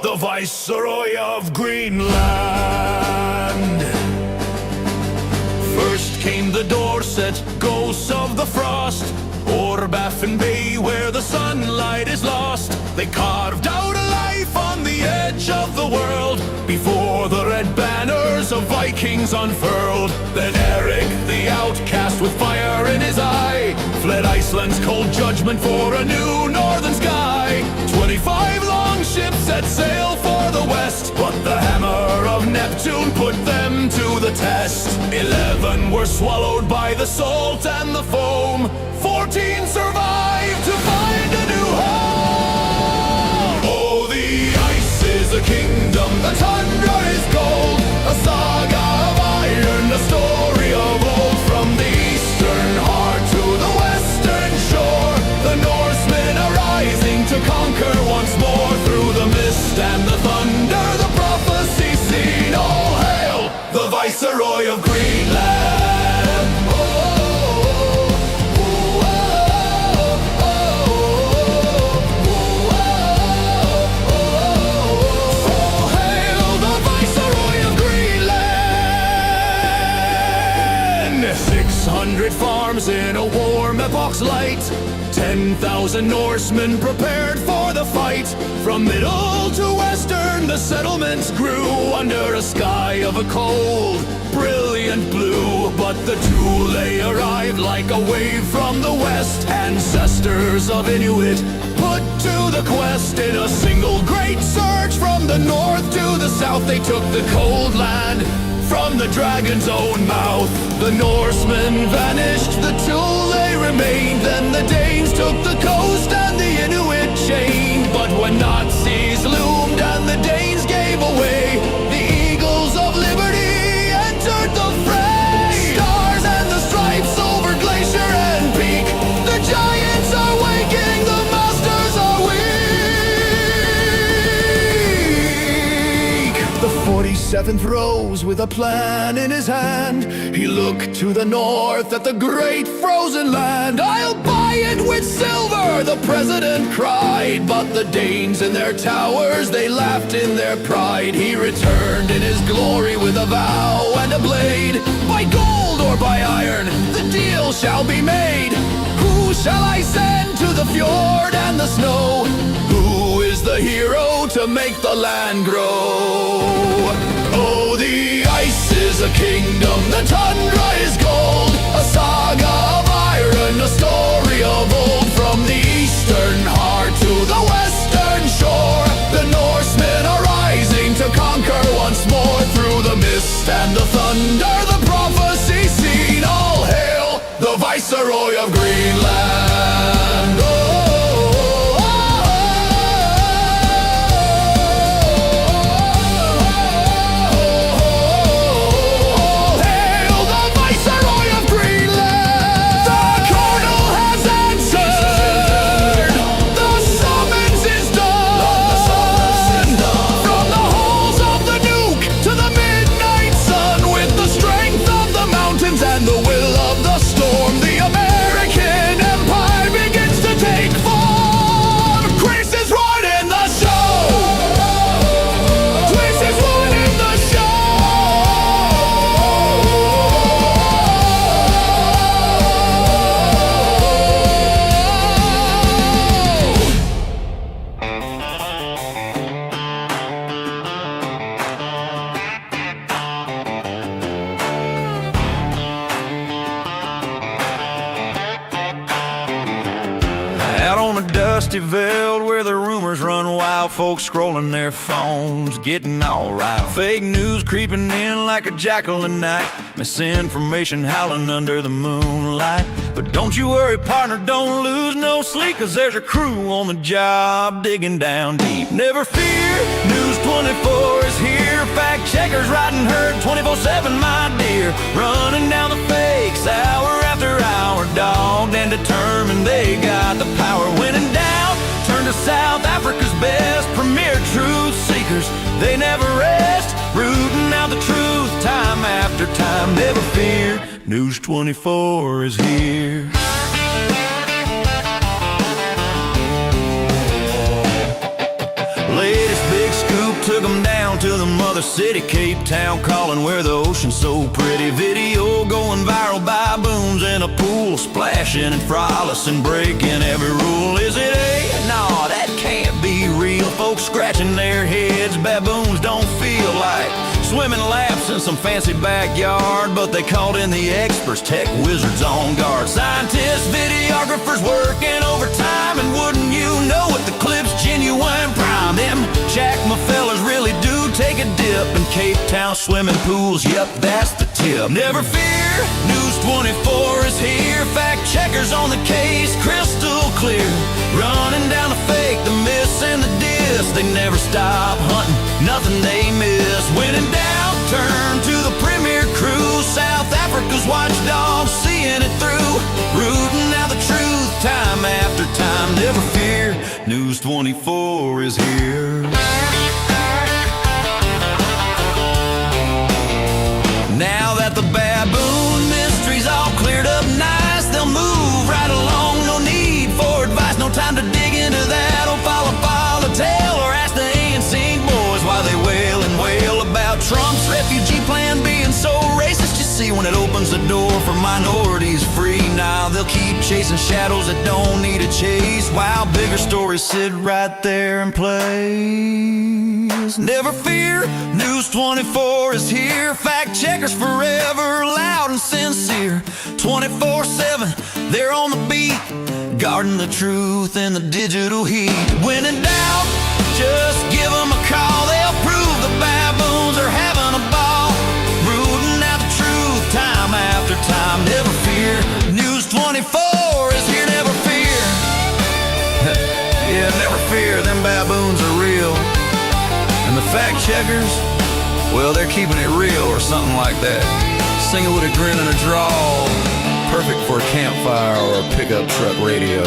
the Viceroy of Greenland. First came the Dorset, ghosts of the frost, o'er Baffin Bay where the sunlight is lost. They carved out a life on the edge of the world before the red banners of Vikings unfurled. Then Eric, the outcast with fire in his eye, fled Iceland's cold judgment for a new northern sky. 25 long ships set sail for the west, but the hammer of Neptune put them to the test. 11 were swallowed by the salt and the foam, 14 survived to find a new home. Oh, the ice is a kingdom, the tundra is gold, a saga of iron, a story of old. From the eastern heart to the western shore, the Norsemen are rising to conquer once more. Through the mist and the thunder, the prophecy seen. All hail the Viceroy of Greenland. All hail the Viceroy of Greenland. 600 farms in a warm epoch's light, 10,000 Norsemen prepared for the fight. From middle to western the settlements grew under a sky of a cold, brilliant blue. But the Thule arrived like a wave from the west, ancestors of Inuit put to the quest. In a single great surge from the north to the south, they took the cold land from the dragon's own mouth. The Norsemen vanished, the Thule remained. Then the Danes took the coast and the Inuit chained. But when Nazis loomed and the Danes gave away, the eagles of liberty entered the fray. Stars and the stripes over glacier and peak, the giants are waking, the masters are weak. The 47th rose with a plan in his hand. He looked to the north at the great frozen land. I'll buy it with silver, the president cried. But the Danes in their towers, they laughed in their pride. He returned in his glory with a vow and a blade. By gold or by iron, the deal shall be made. Who shall I send to the fjord and the snow? Who is the hero to make the land grow? Oh, the ice is a kingdom, the tundra is gold, a saga of iron, a story of old. From the eastern heart to the western shore, the Norsemen are rising to conquer once more. Through the mist and the thunder, the prophecy seen. All hail the Viceroy of Greenland. Out on a dusty veld where the rumors run wild, folks scrolling their phones, getting all right. Fake news creeping in like a jackal at night, misinformation howling under the moonlight. But don't you worry, partner, don't lose no sleep, 'cause there's a crew on the job digging down deep. Never fear, News 24 is here. Fact checkers riding herd 24/7, my dear. Running down the fakes hour after hour, dogged and determined they got the power. When in doubt, turn to South Africa's best premier truth seekers. They never rest, rooting out the truth time after time. Never fear, News 24 is here. Latest big scoop other city, Cape Town calling, where the ocean's so pretty. Video going viral, baboons in a pool, splashing and frolicking, breaking every rule. Is it A? No, that can't be real. Folks scratching their heads, baboons don't feel like swimming laps in some fancy backyard, but they called in the experts, tech wizards on guard. Scientists, videographers working overtime, and wouldn't you know it, the clip's genuine prime. Them Jackma fellas really do take a dip in Cape Town swimming pools, yep, that's the tip. Never fear, News 24 is here, fact checkers on the case, crystal clear. Running down the fake, the miss and the diss, they never stop hunting, nothing they miss. When in doubt, turn to the premier crew, South Africa's watchdog, seeing it through, rooting out the truth time after time. Never fear, News 24 is here. Now that the baboon mystery's all cleared up nice, they'll move right along, no need for advice, no time to dig into that. Oh, follow the tale, or ask the ANC boys why they wail and wail about Trump's refugee plan being so racist. You see, when it opens the door for minorities free, now they'll keep chasing shadows that don't need a chase, while bigger stories sit right there and play. Never fear, News 24 is here, fact checkers forever, loud and sincere, 24/7, they're on the beat, guarding the truth in the digital heat. When in doubt, just give them a call, they'll prove the baboons are having a ball, rooting out the truth time after time. Never fear, News 24 is here, never fear. Yeah, never fear, them baboons are real. And the fact checkers, well, they're keeping it real, or something like that. Singing with a grin and a drawl, perfect for a campfire or a pickup truck radio.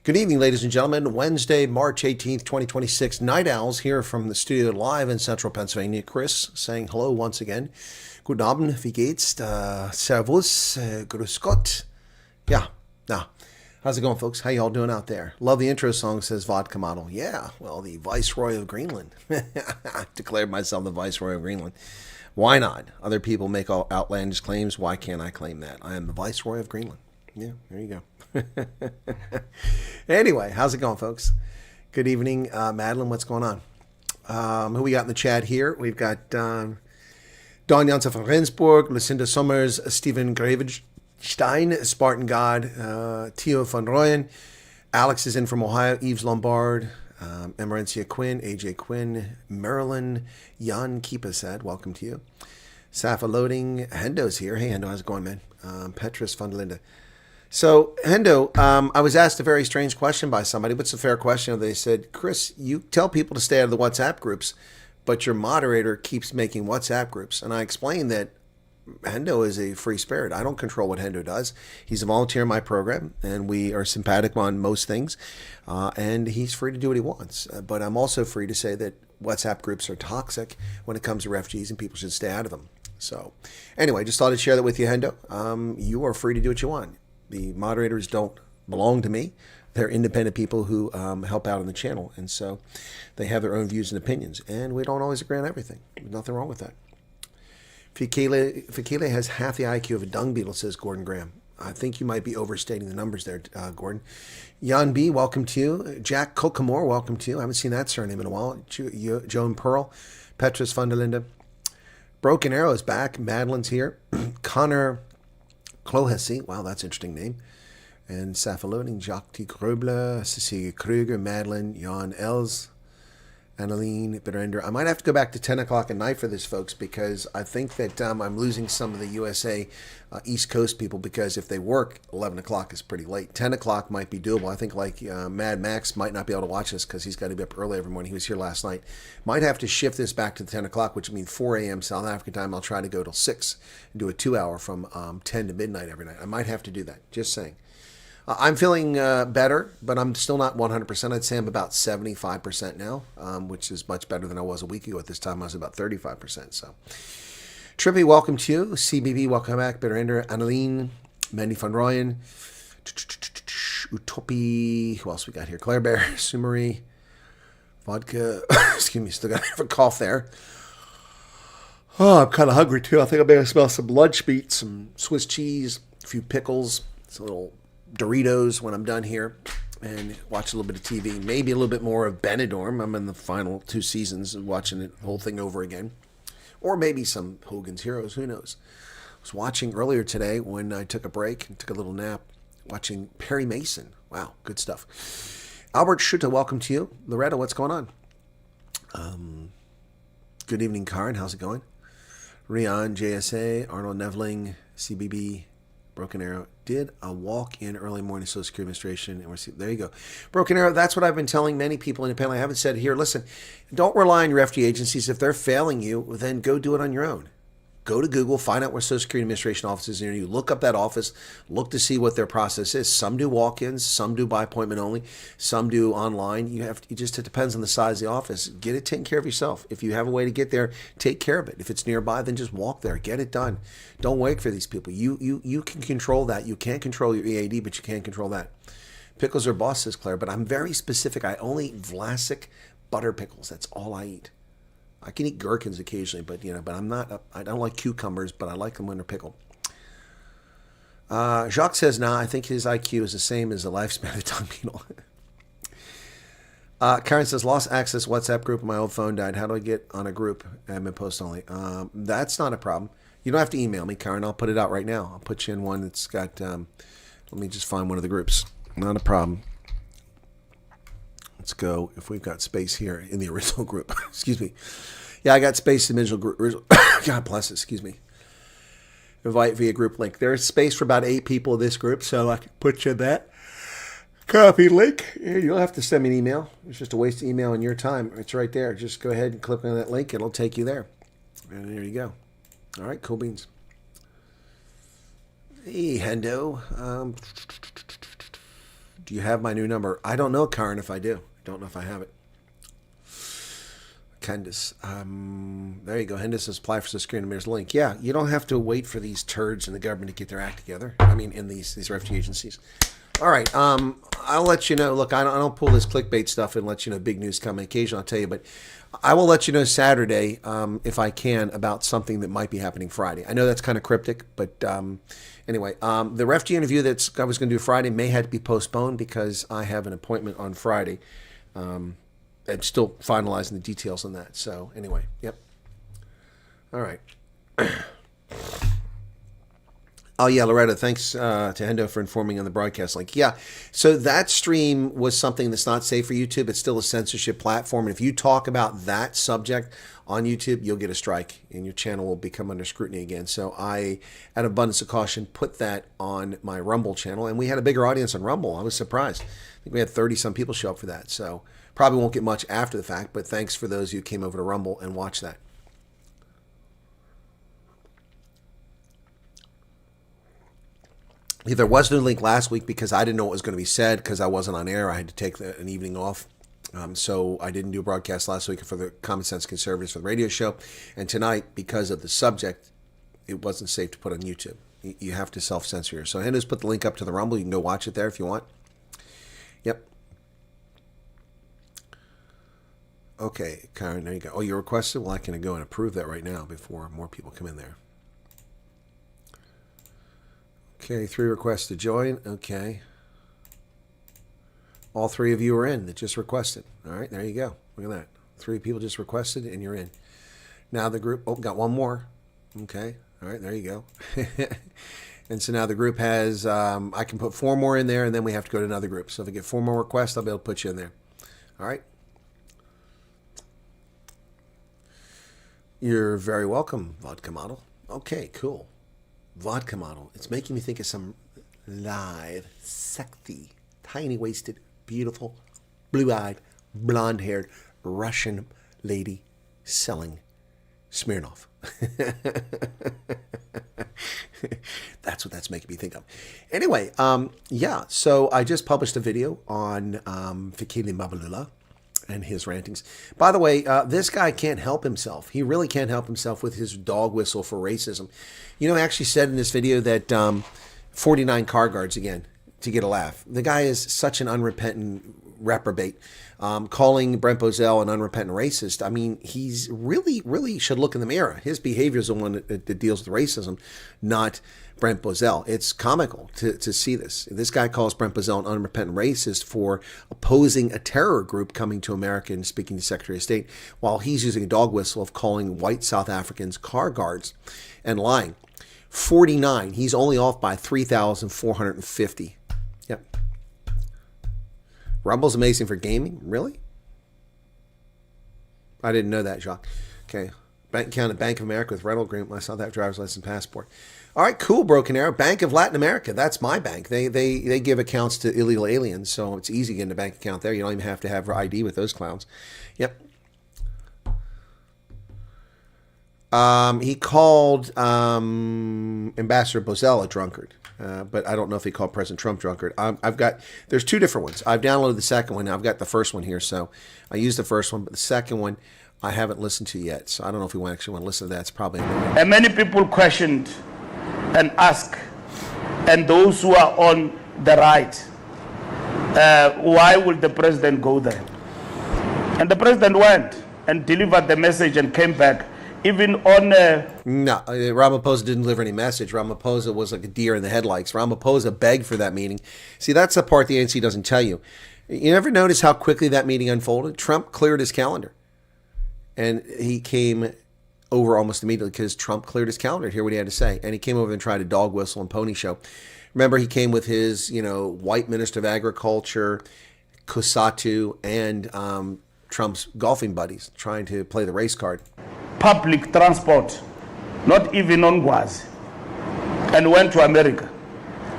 Good evening, ladies and gentlemen. Wednesday, March 18th, 2026. Night Owls here from the studio live in central Pennsylvania. Chris saying hello once again. Guten Abend, wie geht's? Servus, grüß Gott. Yeah, how's it going, folks? How y'all doing out there? Love the intro song, says Vodka Model. Yeah, well, the Viceroy of Greenland. I've declared myself the Viceroy of Greenland. Why not? Other people make all outlandish claims. Why can't I claim that? I am the Viceroy of Greenland. Yeah, there you go. Anyway, how's it going, folks? Good evening, Madeline. What's going on? Who we got in the chat here? We've got Don Janssen from Rendsburg, Lucinda Summers, Stephen Gravenstein, Spartan God, Tio von Royen. Alex is in from Ohio, Eves Lombard, Emerencia Quinn, AJ Quinn, Marilyn, Jan Keepasad, welcome to you. Safa Loading, Hendo's here. Hey, Hendo, how's it going, man? Petrus von der Linde. So, Hendo, I was asked a very strange question by somebody, but it's a fair question. They said, Chris, you tell people to stay out of the WhatsApp groups, but your moderator keeps making WhatsApp groups. And I explained that Hendo is a free spirit. I don't control what Hendo does. He's a volunteer in my program, and we are sympathetic on most things, and he's free to do what he wants. But I'm also free to say that WhatsApp groups are toxic when it comes to refugees, and people should stay out of them. So, anyway, just thought I'd share that with you, Hendo. You are free to do what you want. The moderators don't belong to me. They're independent people who help out on the channel. And so they have their own views and opinions. And we don't always agree on everything. There's nothing wrong with that. Fikile has half the IQ of a dung beetle, says Gordon Graham. I think you might be overstating the numbers there, Gordon. Jan B., welcome to you. Jack Kokamore, welcome to you. I haven't seen that surname in a while. Joan Pearl, Petrus von der Linde. Broken Arrow is back. Madeline's here. Connor Clohessy, wow, that's an interesting name. And Safaloning, Jacques T. Gröbler, Cecilia Krüger, Madeline, Jan Els, Annaline Berender. I might have to go back to 10 o'clock at night for this, folks, because I think that I'm losing some of the USA East Coast people, because if they work, 11 o'clock is pretty late. 10 o'clock might be doable. I think like Mad Max might not be able to watch this because he's got to be up early every morning. He was here last night. Might have to shift this back to 10 o'clock, which would mean 4 a.m. South African time. I'll try to go till 6 and do a 2-hour from 10 to midnight every night. I might have to do that. Just saying. I'm feeling better, but I'm still not 100%. I'd say I'm about 75% now, which is much better than I was a week ago. At this time, I was about 35%. So, Trippy, welcome to you. CBB, welcome back. Berender, Annaline, Mandy van Rooyen, Utopie. Who else we got here? Claire Bear, Sumery, Vodka. Excuse me, still got a cough there. Oh, I'm kind of hungry too. I think I better smell some lunch meat, some Swiss cheese, a few pickles, some little Doritos when I'm done here, and watch a little bit of TV, maybe a little bit more of Benidorm. I'm in the final 2 seasons of watching the whole thing over again, or maybe some Hogan's Heroes, who knows. I was watching earlier today when I took a break and took a little nap, watching Perry Mason. Wow, good stuff. Albert Schutte, welcome to you. Loretta, what's going on? Good evening, Karen, how's it going? Rian, JSA, Arnold Nevling, CBB, Broken Arrow, did a walk-in early morning Social Security Administration. And there you go. Broken Arrow, that's what I've been telling many people independently. I haven't said here, listen, don't rely on your refugee agencies. If they're failing you, then go do it on your own. Go to Google, find out where Social Security Administration offices are near you. Look up that office. Look to see what their process is. Some do walk-ins. Some do by appointment only. Some do online. It depends on the size of the office. Get it taken care of yourself. If you have a way to get there, take care of it. If it's nearby, then just walk there. Get it done. Don't wait for these people. You can control that. You can't control your EAD, but you can control that. Pickles are boss, says Claire, but I'm very specific. I only eat Vlasic butter pickles. That's all I eat. I can eat gherkins occasionally, but I don't like cucumbers, but I like them when they're pickled. Jacques says, nah, I think his IQ is the same as the lifespan of the tongue beetle. Karen says, lost access WhatsApp group. My old phone died. How do I get on a group? Admin post only. That's not a problem. You don't have to email me, Karen. I'll put it out right now. I'll put you in one that's got, let me just find one of the groups. Not a problem. Let's go, if we've got space here in the original group. Excuse me. Yeah, I got space in the original group. God bless it. Excuse me. Invite via group link. There's space for about 8 people in this group, so I can put you in that. Copy link. You don't have to send me an email. It's just a waste of email and your time. It's right there. Just go ahead and click on that link. It'll take you there. And there you go. All right, cool beans. Hey, Hendo. Do you have my new number? I don't know, Karen, if I do. Don't know if I have it. Candice. There you go. Henderson says apply for Social Security. There's a link. Yeah, you don't have to wait for these turds in the government to get their act together. I mean, in these refugee agencies. All right. I'll let you know. Look, I don't pull this clickbait stuff and let you know big news coming. Occasionally I'll tell you, but I will let you know Saturday, if I can, about something that might be happening Friday. I know that's kind of cryptic, but anyway, the refugee interview that I was going to do Friday may have to be postponed because I have an appointment on Friday. I'm still finalizing the details on that. So anyway, yep. All right. Oh, yeah, Loretta, thanks to Hendo for informing on the broadcast link. Yeah, so that stream was something that's not safe for YouTube. It's still a censorship platform. And if you talk about that subject on YouTube, you'll get a strike and your channel will become under scrutiny again. So I, out of abundance of caution, put that on my Rumble channel. And we had a bigger audience on Rumble. I was surprised. I think we had 30-some people show up for that. So probably won't get much after the fact, but thanks for those who came over to Rumble and watched that. There was no link last week because I didn't know what was going to be said because I wasn't on air. I had to take an evening off. So I didn't do a broadcast last week for the Common Sense Conservatives for the radio show. And tonight, because of the subject, it wasn't safe to put on YouTube. You have to self-censor here. So Hendo's put the link up to the Rumble. You can go watch it there if you want. Yep. Okay, Karen, there you go. Oh, you requested? Well, I can go and approve that right now before more people come in there. Okay, 3 requests to join. Okay. All 3 of you are in that just requested. All right, there you go. Look at that. 3 people just requested and you're in. Now the group, oh, got 1 more. Okay. All right, there you go. And so now the group has, I can put 4 more in there and then we have to go to another group. So if I get 4 more requests, I'll be able to put you in there. All right. You're very welcome, vodka model. Okay, cool. Vodka model. It's making me think of some live, sexy, tiny-waisted, beautiful, blue-eyed, blonde-haired Russian lady selling Smirnoff. That's what that's making me think of. Anyway, yeah, so I just published a video on Fikile Mabalula and his rantings. By the way, this guy can't help himself. He really can't help himself with his dog whistle for racism. You know, I actually said in this video that 49 car guards again to get a laugh. The guy is such an unrepentant reprobate, calling Brent Bozell an unrepentant racist. I mean, he's really should look in the mirror. His behavior is the one that deals with racism, not Brent Bozell. It's comical to see this. This guy calls Brent Bozell an unrepentant racist for opposing a terror group coming to America and speaking to Secretary of State, while he's using a dog whistle of calling white South Africans car guards and lying. 49. He's only off by 3,450. Yep. Rumble's amazing for gaming? Really? I didn't know that, Jacques. Okay. Bank account at Bank of America with rental agreement. I saw that driver's license passport. All right, cool, Broken Arrow. Bank of Latin America. That's my bank. They give accounts to illegal aliens, so it's easy getting a bank account there. You don't even have to have ID with those clowns. Yep. He called Ambassador Bozell a drunkard. But I don't know if he called President Trump drunkard. There's two different ones. I've downloaded the second one. Now I've got the first one here, so I used the first one, but the second one I haven't listened to yet. So I don't know if you actually want to listen to that. It's probably annoying. And many people questioned and asked, and those who are on the right, why would the president go there? And the president went and delivered the message and came back. Even on... No, Ramaphosa didn't deliver any message. Ramaphosa was like a deer in the headlights. Ramaphosa begged for that meeting. See, that's the part the ANC doesn't tell you. You never notice how quickly that meeting unfolded? Trump cleared his calendar. And he came over almost immediately because Trump cleared his calendar to hear what he had to say. And he came over and tried a dog whistle and pony show. Remember, he came with his, white Minister of Agriculture, Kusatu, and Trump's golfing buddies trying to play the race card. Public transport, not even on Guaz, and went to America.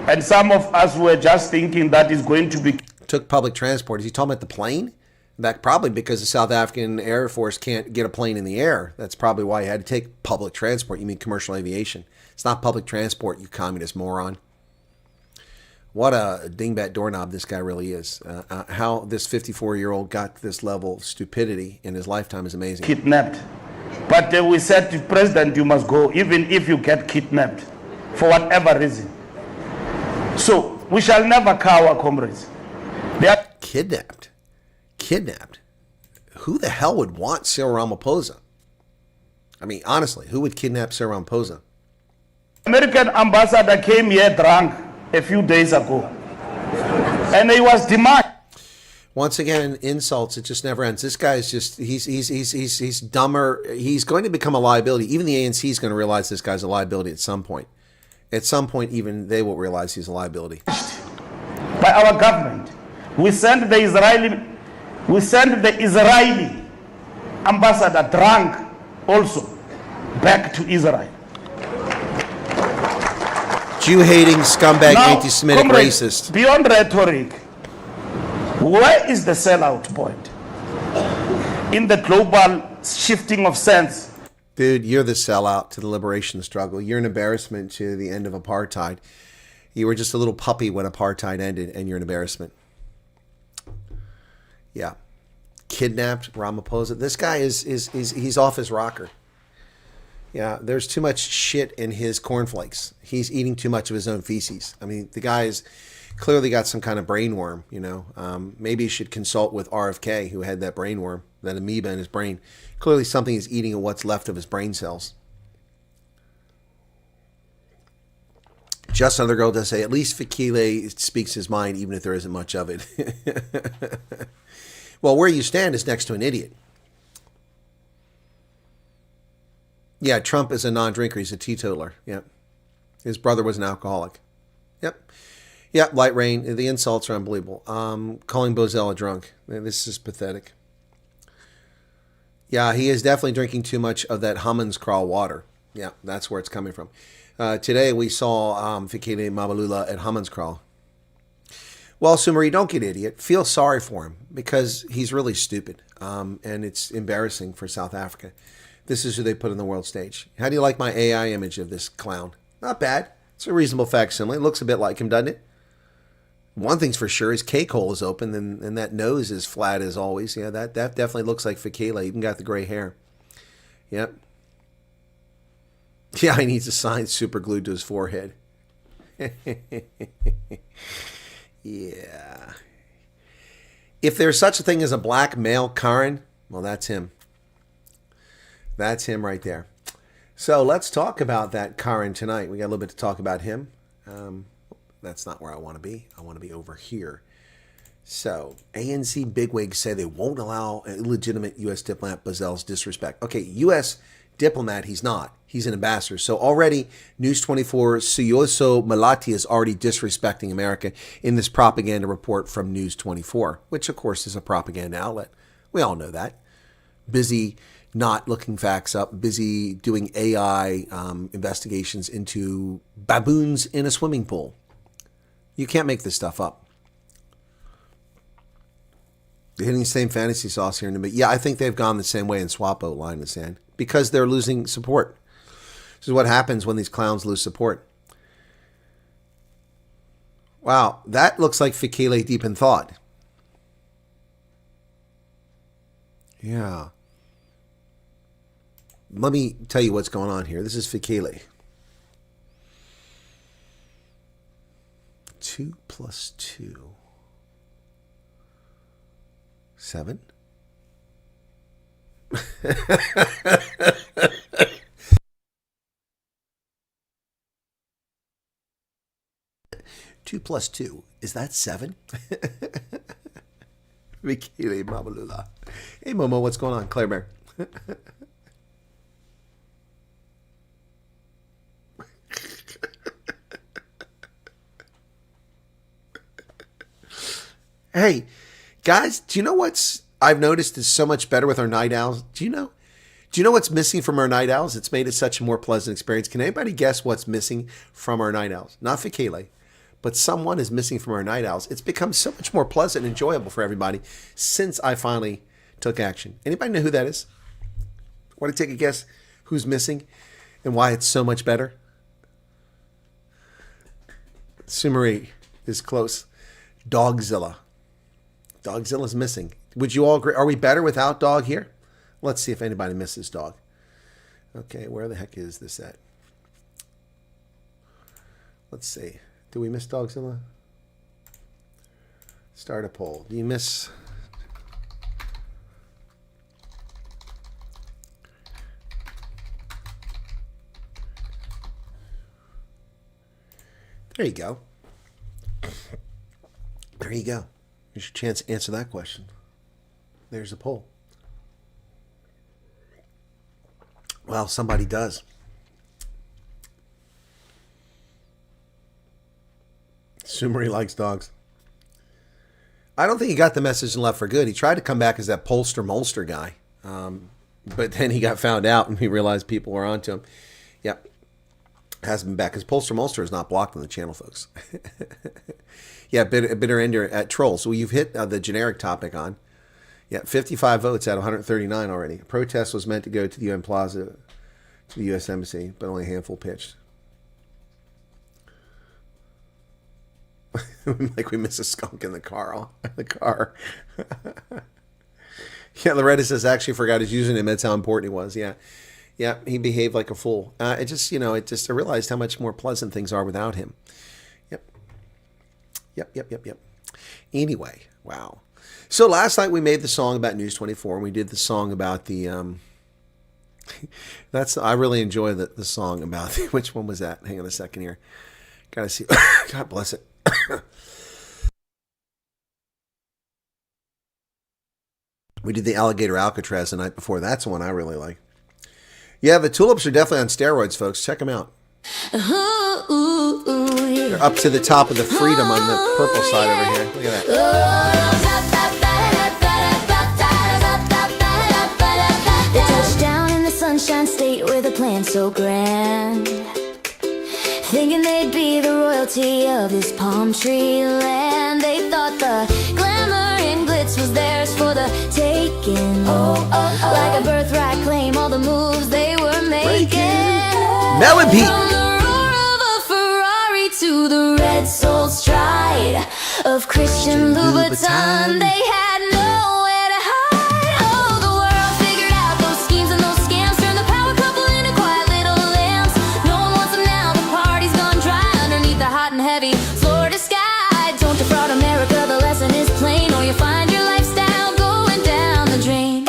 And some of us were just thinking that is going to be... Took public transport. Is he talking about the plane? That probably because the South African Air Force can't get a plane in the air. That's probably why he had to take public transport. You mean commercial aviation. It's not public transport, you communist moron. What a dingbat doorknob this guy really is. How this 54-year-old got this level of stupidity in his lifetime is amazing. Kidnapped. But we said to President, you must go, even if you get kidnapped, for whatever reason. So, we shall never cower, comrades. They are Kidnapped? Kidnapped? Who the hell would want Cyril Ramaphosa? I mean, honestly, who would kidnap Cyril Ramaphosa? American ambassador came here drunk a few days ago. And he was demanding. Once again, insults, it just never ends. This guy is just, he's dumber. He's going to become a liability. Even the ANC is going to realize this guy's a liability at some point. At some point, even they will realize he's a liability. By our government. We sent the Israeli ambassador drunk also back to Israel. Jew-hating, scumbag, Now, anti-Semitic comrades, racist. Beyond rhetoric, where is the sellout point in the global shifting of sense? Dude, you're the sellout to the liberation struggle. You're an embarrassment to the end of apartheid. You were just a little puppy when apartheid ended, and you're an embarrassment. Yeah. Kidnapped Ramaphosa. This guy he's off his rocker. Yeah, there's too much shit in his cornflakes. He's eating too much of his own feces. I mean, the guy's clearly got some kind of brain worm, Maybe he should consult with RFK, who had that brain worm, that amoeba in his brain. Clearly something he's eating of what's left of his brain cells. Just another girl does say, at least Fikile speaks his mind, even if there isn't much of it. Well, where you stand is next to an idiot. Yeah, Trump is a non-drinker. He's a teetotaler. Yep. His brother was an alcoholic. Yep. Yep, Light Rain. The insults are unbelievable. Calling Bozell a drunk. This is pathetic. Yeah, he is definitely drinking too much of that Hammanskraal water. Yeah, that's where it's coming from. Today we saw Fikile Mabalula at Hammanskraal. Well, Sumari, don't get idiot. Feel sorry for him because he's really stupid. And it's embarrassing for South Africa. This is who they put on the world stage. How do you like my AI image of this clown? Not bad. It's a reasonable facsimile. It looks a bit like him, doesn't it? One thing's for sure, his cake hole is open and that nose is flat as always. Yeah, that definitely looks like Fikile. Even got the gray hair. Yep. Yeah, he needs a sign super glued to his forehead. Yeah. If there's such a thing as a black male Karen, well, that's him. That's him right there. So let's talk about that Karen tonight. We got a little bit to talk about him. That's not where I want to be. I want to be over here. So ANC bigwigs say they won't allow illegitimate U.S. diplomat Bazel's disrespect. Okay, U.S. diplomat, he's not. He's an ambassador. So already News 24, Siyoso Malati is already disrespecting America in this propaganda report from News 24, which of course is a propaganda outlet. We all know that. Busy not looking facts up, busy doing AI investigations into baboons in a swimming pool. You can't make this stuff up. They're hitting the same fantasy sauce here in a bit. Yeah, I think they've gone the same way in SWAPO, line in the sand, because they're losing support. This is what happens when these clowns lose support. Wow, that looks like Fikile deep in thought. Yeah. Let me tell you what's going on here. This is Fikile. 2 plus 2. 7. Two plus 2. Is that 7? Fikile Mabalula. Hey Momo, what's going on? Claire Bear. Hey, guys, do you know what's I've noticed is so much better with our night owls? Do you know what's missing from our night owls? It's made it such a more pleasant experience. Can anybody guess what's missing from our night owls? Not Fikile, but someone is missing from our night owls. It's become so much more pleasant and enjoyable for everybody since I finally took action. Anybody know who that is? Want to take a guess who's missing and why it's so much better? Sumari is close. Dogzilla. Dogzilla's missing. Would you all agree? Are we better without Dog here? Let's see if anybody misses Dog. Okay, where the heck is this at? Let's see. Do we miss Dogzilla? Start a poll. Do you miss... There you go. There you go. Here's your chance to answer that question. There's a poll. Well, somebody does. Sumari likes dogs. I don't think he got the message and left for good. He tried to come back as that Polster-Molster guy. But then he got found out and he realized people were onto him. Yep. Has been back. Because Polster-Molster is not blocked on the channel, folks. Yeah, bitter ender at Troll. So you've hit the generic topic on. Yeah, 55 votes out of 139 already. A protest was meant to go to the UN Plaza, to the U.S. Embassy, but only a handful pitched. Like we miss a skunk in the car. Yeah, Loretta says, actually forgot his username. That's how important he was. Yeah. Yeah, he behaved like a fool. I realized how much more pleasant things are without him. Yep. Anyway, wow. So last night we made the song about News 24, and we did the song about the, I really enjoy the song about, which one was that? Hang on a second here. Gotta see, God bless it. We did the Alligator Alcatraz the night before. That's the one I really like. Yeah, the tulips are definitely on steroids, folks. Check them out. They're up to the top of the freedom on the purple side over here. Look at that. so grand, thinking they'd be the royalty of this palm tree land. They thought the glamour and glitz was theirs for the taking. Like a birthright claim, all the moves they were making. Melon Pete. From the roar of a Ferrari to the red soul stride of Christian Louboutin, they had nowhere to hide. Oh, the world figured out those schemes and those scams, turned the power couple into quiet little lambs. No one wants them now, the party's gone dry underneath the hot and heavy Florida sky. Don't defraud America, the lesson is plain, or you'll find your lifestyle going down the drain.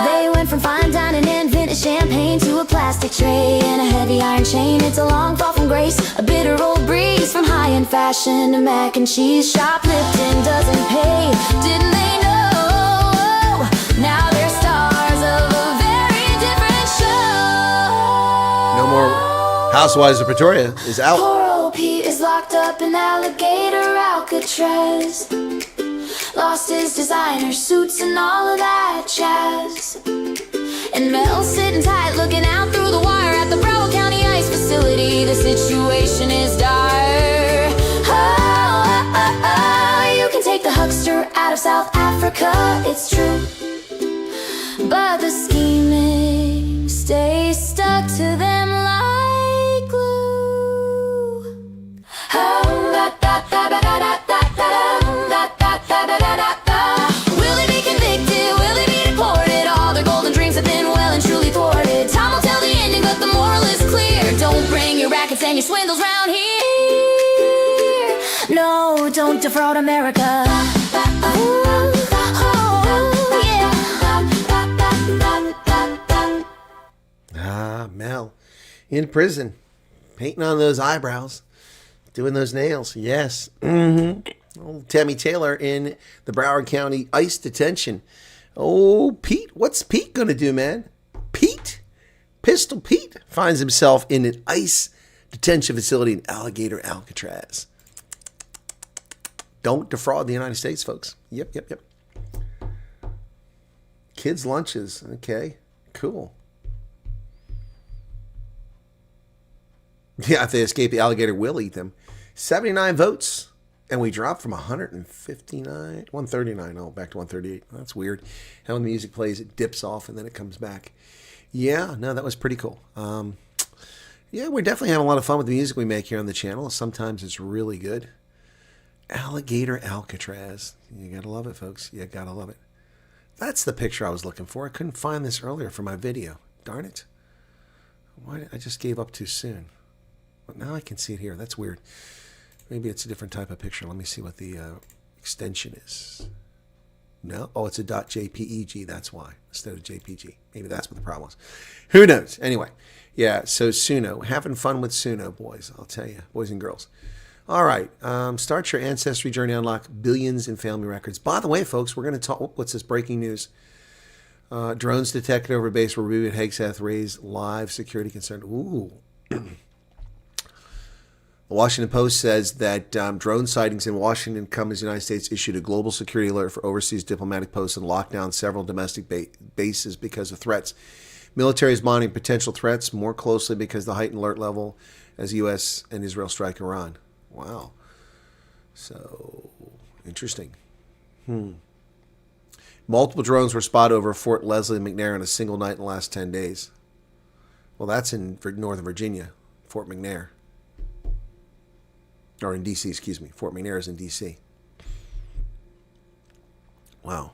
They went from fine dining and vintage champagne to a plastic tray and a heavy iron chain. It's a long fall from grace, a bitter old breeze, from high-end fashion to mac and cheese. Shoplifting doesn't pay, didn't they know? Now they're stars of a very different show. No more Housewives of Pretoria is out. Poor old Pete is locked up in alligator Alcatraz, lost his designer suits and all of that jazz. And Mel's sitting tight, looking out through the wire at the Broward County ICE facility. The situation is dire. You can take the huckster out of South Africa, it's true, but the scheming stays stuck to them like glue. Will they be convicted? Will they be deported? All their golden dreams have been well and truly thwarted. Time will tell the ending, but the moral is clear. Don't bring your rackets and your swindles round here. No, don't defraud America. Mel in prison, painting on those eyebrows, doing those nails. Yes. Old Tammy Taylor in the Broward County ICE detention. Oh, Pete, what's Pete going to do, man? Pistol Pete finds himself in an ICE detention facility in Alligator Alcatraz. Don't defraud the United States, folks. Yep. Kids' lunches. Okay, cool. Yeah, if they escape, the alligator will eat them. 79 votes. And we dropped from 139, oh, back to 138. That's weird. How when the music plays, it dips off and then it comes back. Yeah, no, that was pretty cool. Yeah, we're definitely having a lot of fun with the music we make here on the channel. Sometimes it's really good. Alligator Alcatraz. You gotta love it, folks. You gotta love it. That's the picture I was looking for. I couldn't find this earlier for my video. Darn it. Why? I just gave up too soon. But now I can see it here. That's weird. Maybe it's a different type of picture. Let me see what the extension is. No? Oh, it's a .jpeg. That's why. Instead of JPG. Maybe that's what the problem was. Who knows? Anyway. Yeah, so Suno. Having fun with Suno, boys. I'll tell you. Boys and girls. All right. Start your ancestry journey. Unlock billions in family records. By the way, folks, we're going to talk... What's this? Breaking news. Drones detected over base where Ruby at Hegseth raised live security concern. Ooh. The Washington Post says that drone sightings in Washington come as the United States issued a global security alert for overseas diplomatic posts and locked down several domestic bases because of threats. Military is monitoring potential threats more closely because the heightened alert level as the U.S. and Israel strike Iran. Wow. So, interesting. Multiple drones were spotted over Fort Leslie and McNair in a single night in the last 10 days. Well, that's in Northern Virginia, Fort McNair. Or in D.C., excuse me. Fort McNair is in D.C. Wow.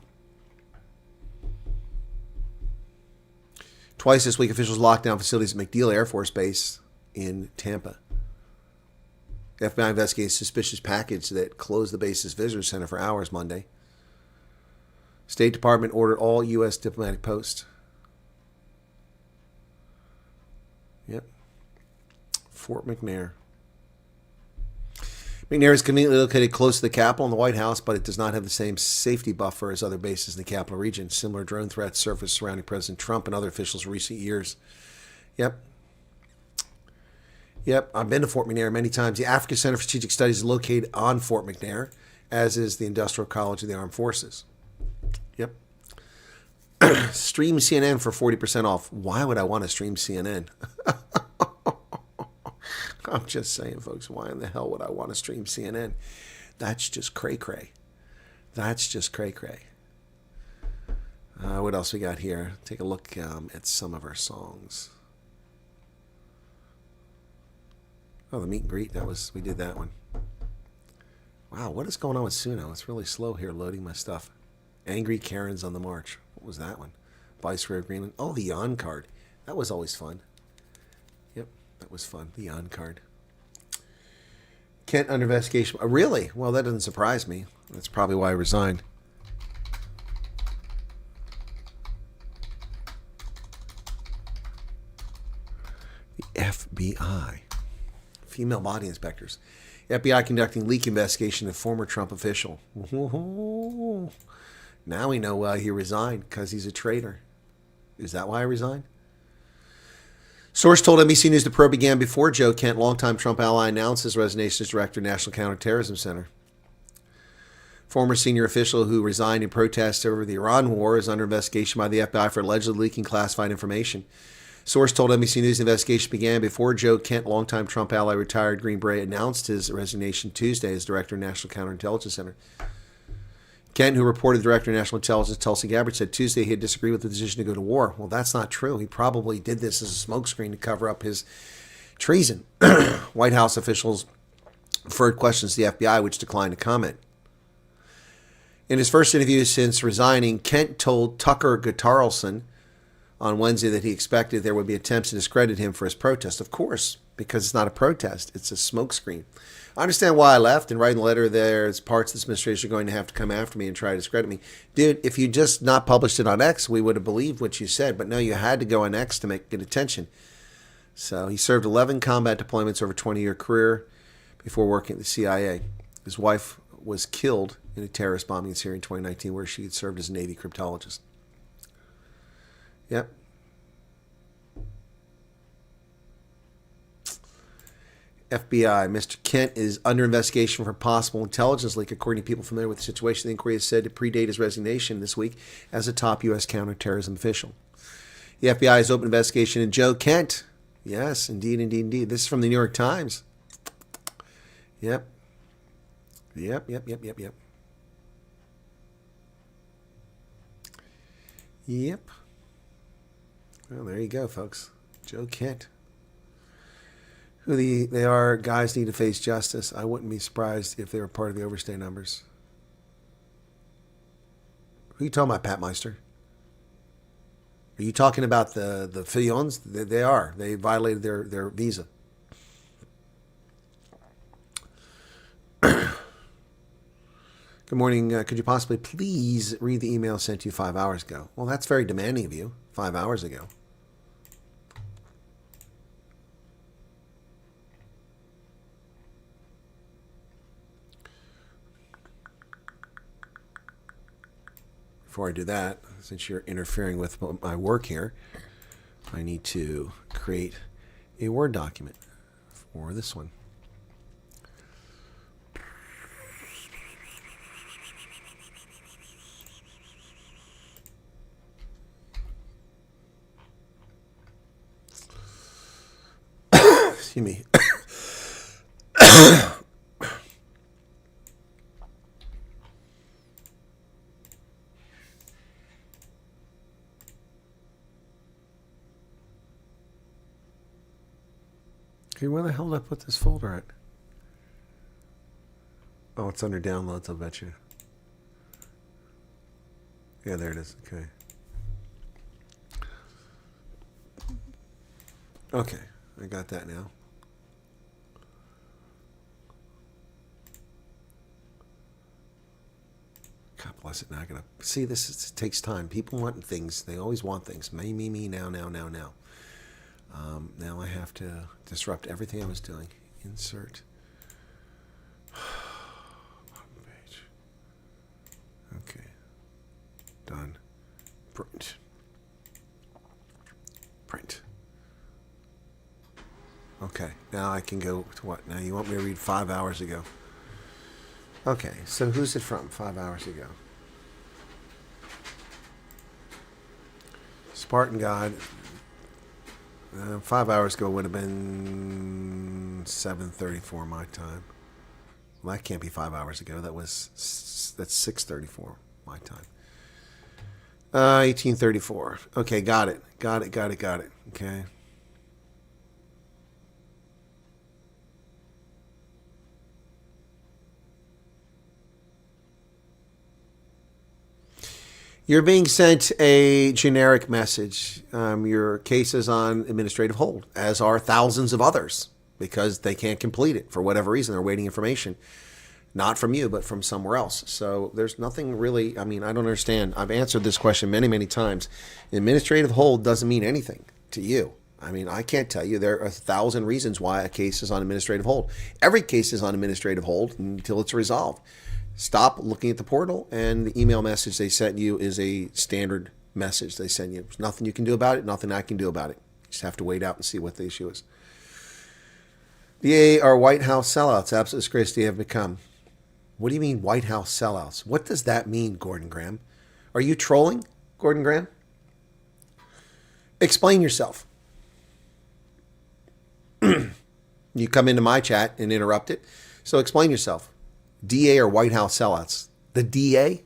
Twice this week, officials locked down facilities at MacDill Air Force Base in Tampa. The FBI investigates suspicious package that closed the base's visitor center for hours Monday. State Department ordered all U.S. diplomatic posts. Yep. Fort McNair. McNair is conveniently located close to the Capitol and the White House, but it does not have the same safety buffer as other bases in the Capital Region. Similar drone threats surfaced surrounding President Trump and other officials in recent years. Yep, I've been to Fort McNair many times. The Africa Center for Strategic Studies is located on Fort McNair, as is the Industrial College of the Armed Forces. Yep. Stream CNN for 40% off. Why would I want to stream CNN? I'm just saying, folks, why in the hell would I want to stream CNN? That's just cray-cray. That's just cray-cray. What else we got here? Take a look at some of our songs. Oh, the meet and greet. We did that one. Wow, what is going on with Suno? It's really slow here loading my stuff. Angry Karens on the March. What was that one? Viceroy Agreement. Oh, the Yon card. That was always fun. Yep, that was fun. The Yon card. Kent under investigation. Oh, really? Well, that doesn't surprise me. That's probably why I resigned. The FBI. Female body inspectors. FBI conducting leak investigation of former Trump official. Now we know why he resigned, because he's a traitor. Is that why I resigned? Source told NBC News the probe began before Joe Kent, longtime Trump ally, announced his resignation as director of National Counterterrorism Center. Former senior official who resigned in protest over the Iran war is under investigation by the FBI for allegedly leaking classified information. Source told NBC News the investigation began before Joe Kent, longtime Trump ally, retired Green Beret, announced his resignation Tuesday as director of National Counterintelligence Center. Kent, who reported director of National Intelligence Tulsi Gabbard, said Tuesday he had disagreed with the decision to go to war. Well, that's not true. He probably did this as a smokescreen to cover up his treason. White House officials referred questions to the FBI, which declined to comment. In his first interview since resigning, Kent told Tucker Carlson on Wednesday that he expected there would be attempts to discredit him for his protest. Of course, because it's not a protest. It's a smokescreen. I understand why I left, and writing the letter there's parts of this administration are going to have to come after me and try to discredit me. Dude, if you just not published it on X, we would have believed what you said, but no, you had to go on X to get attention. So he served 11 combat deployments over a 20-year career before working at the CIA. His wife was killed in a terrorist bombing in Syria in 2019 where she had served as a Navy cryptologist. Yep. FBI, Mr. Kent is under investigation for possible intelligence leak, according to people familiar with the situation. The inquiry is said to predate his resignation this week as a top U.S. counterterrorism official. The FBI has opened investigation into Joe Kent. Yes, indeed, indeed, indeed. This is from the New York Times. Yep. Yep. Yep. Well, there you go, folks. Joe Kent. Who they are, guys need to face justice. I wouldn't be surprised if they were part of the overstay numbers. Who are you talking about, Pat Meister? Are you talking about the Fillons? They are. They violated their visa. Good morning. Could you possibly please read the email sent to you 5 hours ago? Well, that's very demanding of you. 5 hours ago. Before I do that, since you're interfering with my work here, I need to create a Word document for this one. Excuse me. Okay, where the hell did I put this folder at? Oh, it's under downloads, I'll bet you. Yeah, there it is. Okay. Okay, I got that now. God bless it. Now I gotta see this. It takes time. People want things. They always want things. Me, now. Now I have to disrupt everything I was doing. Insert. Page. Okay. Done. Print. Okay. Now I can go to what? Now you want me to read 5 hours ago. Okay. So who's it from 5 hours ago? Spartan God. 5 hours ago would have been 7:34 my time. Well, that can't be 5 hours ago. That's 6:34 my time. 1834. Okay, got it. Okay. You're being sent a generic message. Your case is on administrative hold, as are thousands of others, because they can't complete it for whatever reason. They're waiting information, not from you, but from somewhere else. So there's nothing really, I don't understand. I've answered this question many, many times. Administrative hold doesn't mean anything to you. I can't tell you. There are 1,000 reasons why a case is on administrative hold. Every case is on administrative hold until it's resolved. Stop looking at the portal, and the email message they sent you is a standard message they send you. There's nothing you can do about it, nothing I can do about it. You just have to wait out and see what the issue is. The are White House sellouts. Absolute disgrace they have become. What do you mean White House sellouts? What does that mean, Gordon Graham? Are you trolling, Gordon Graham? Explain yourself. You come into my chat and interrupt it, so explain yourself. DA are White House sellouts. The DA?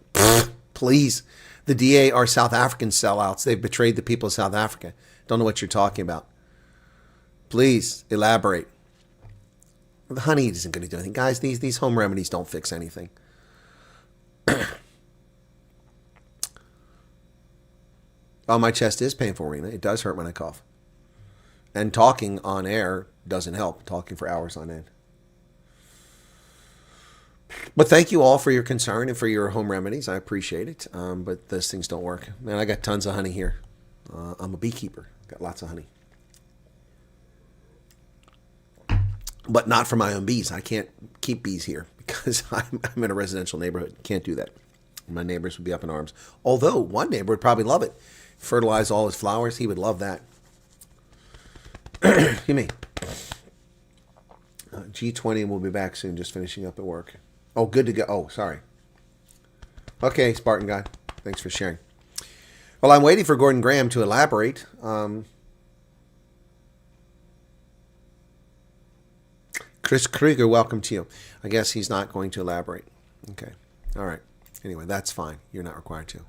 Please. The DA are South African sellouts. They've betrayed the people of South Africa. Don't know what you're talking about. Please elaborate. The honey isn't going to do anything. Guys, these home remedies don't fix anything. Oh, my chest is painful, Rena. It does hurt when I cough. And talking on air doesn't help. Talking for hours on end. But thank you all for your concern and for your home remedies. I appreciate it. But those things don't work. Man, I got tons of honey here. I'm a beekeeper. Got lots of honey. But not for my own bees. I can't keep bees here because I'm in a residential neighborhood. Can't do that. My neighbors would be up in arms. Although one neighbor would probably love it. Fertilize all his flowers. He would love that. You mean? G20 will be back soon. Just finishing up at work. Oh, good to go. Oh, sorry. Okay, Spartan guy. Thanks for sharing. Well, I'm waiting for Gordon Graham to elaborate. Chris Krieger, welcome to you. I guess he's not going to elaborate. Okay. All right. Anyway, that's fine. You're not required to.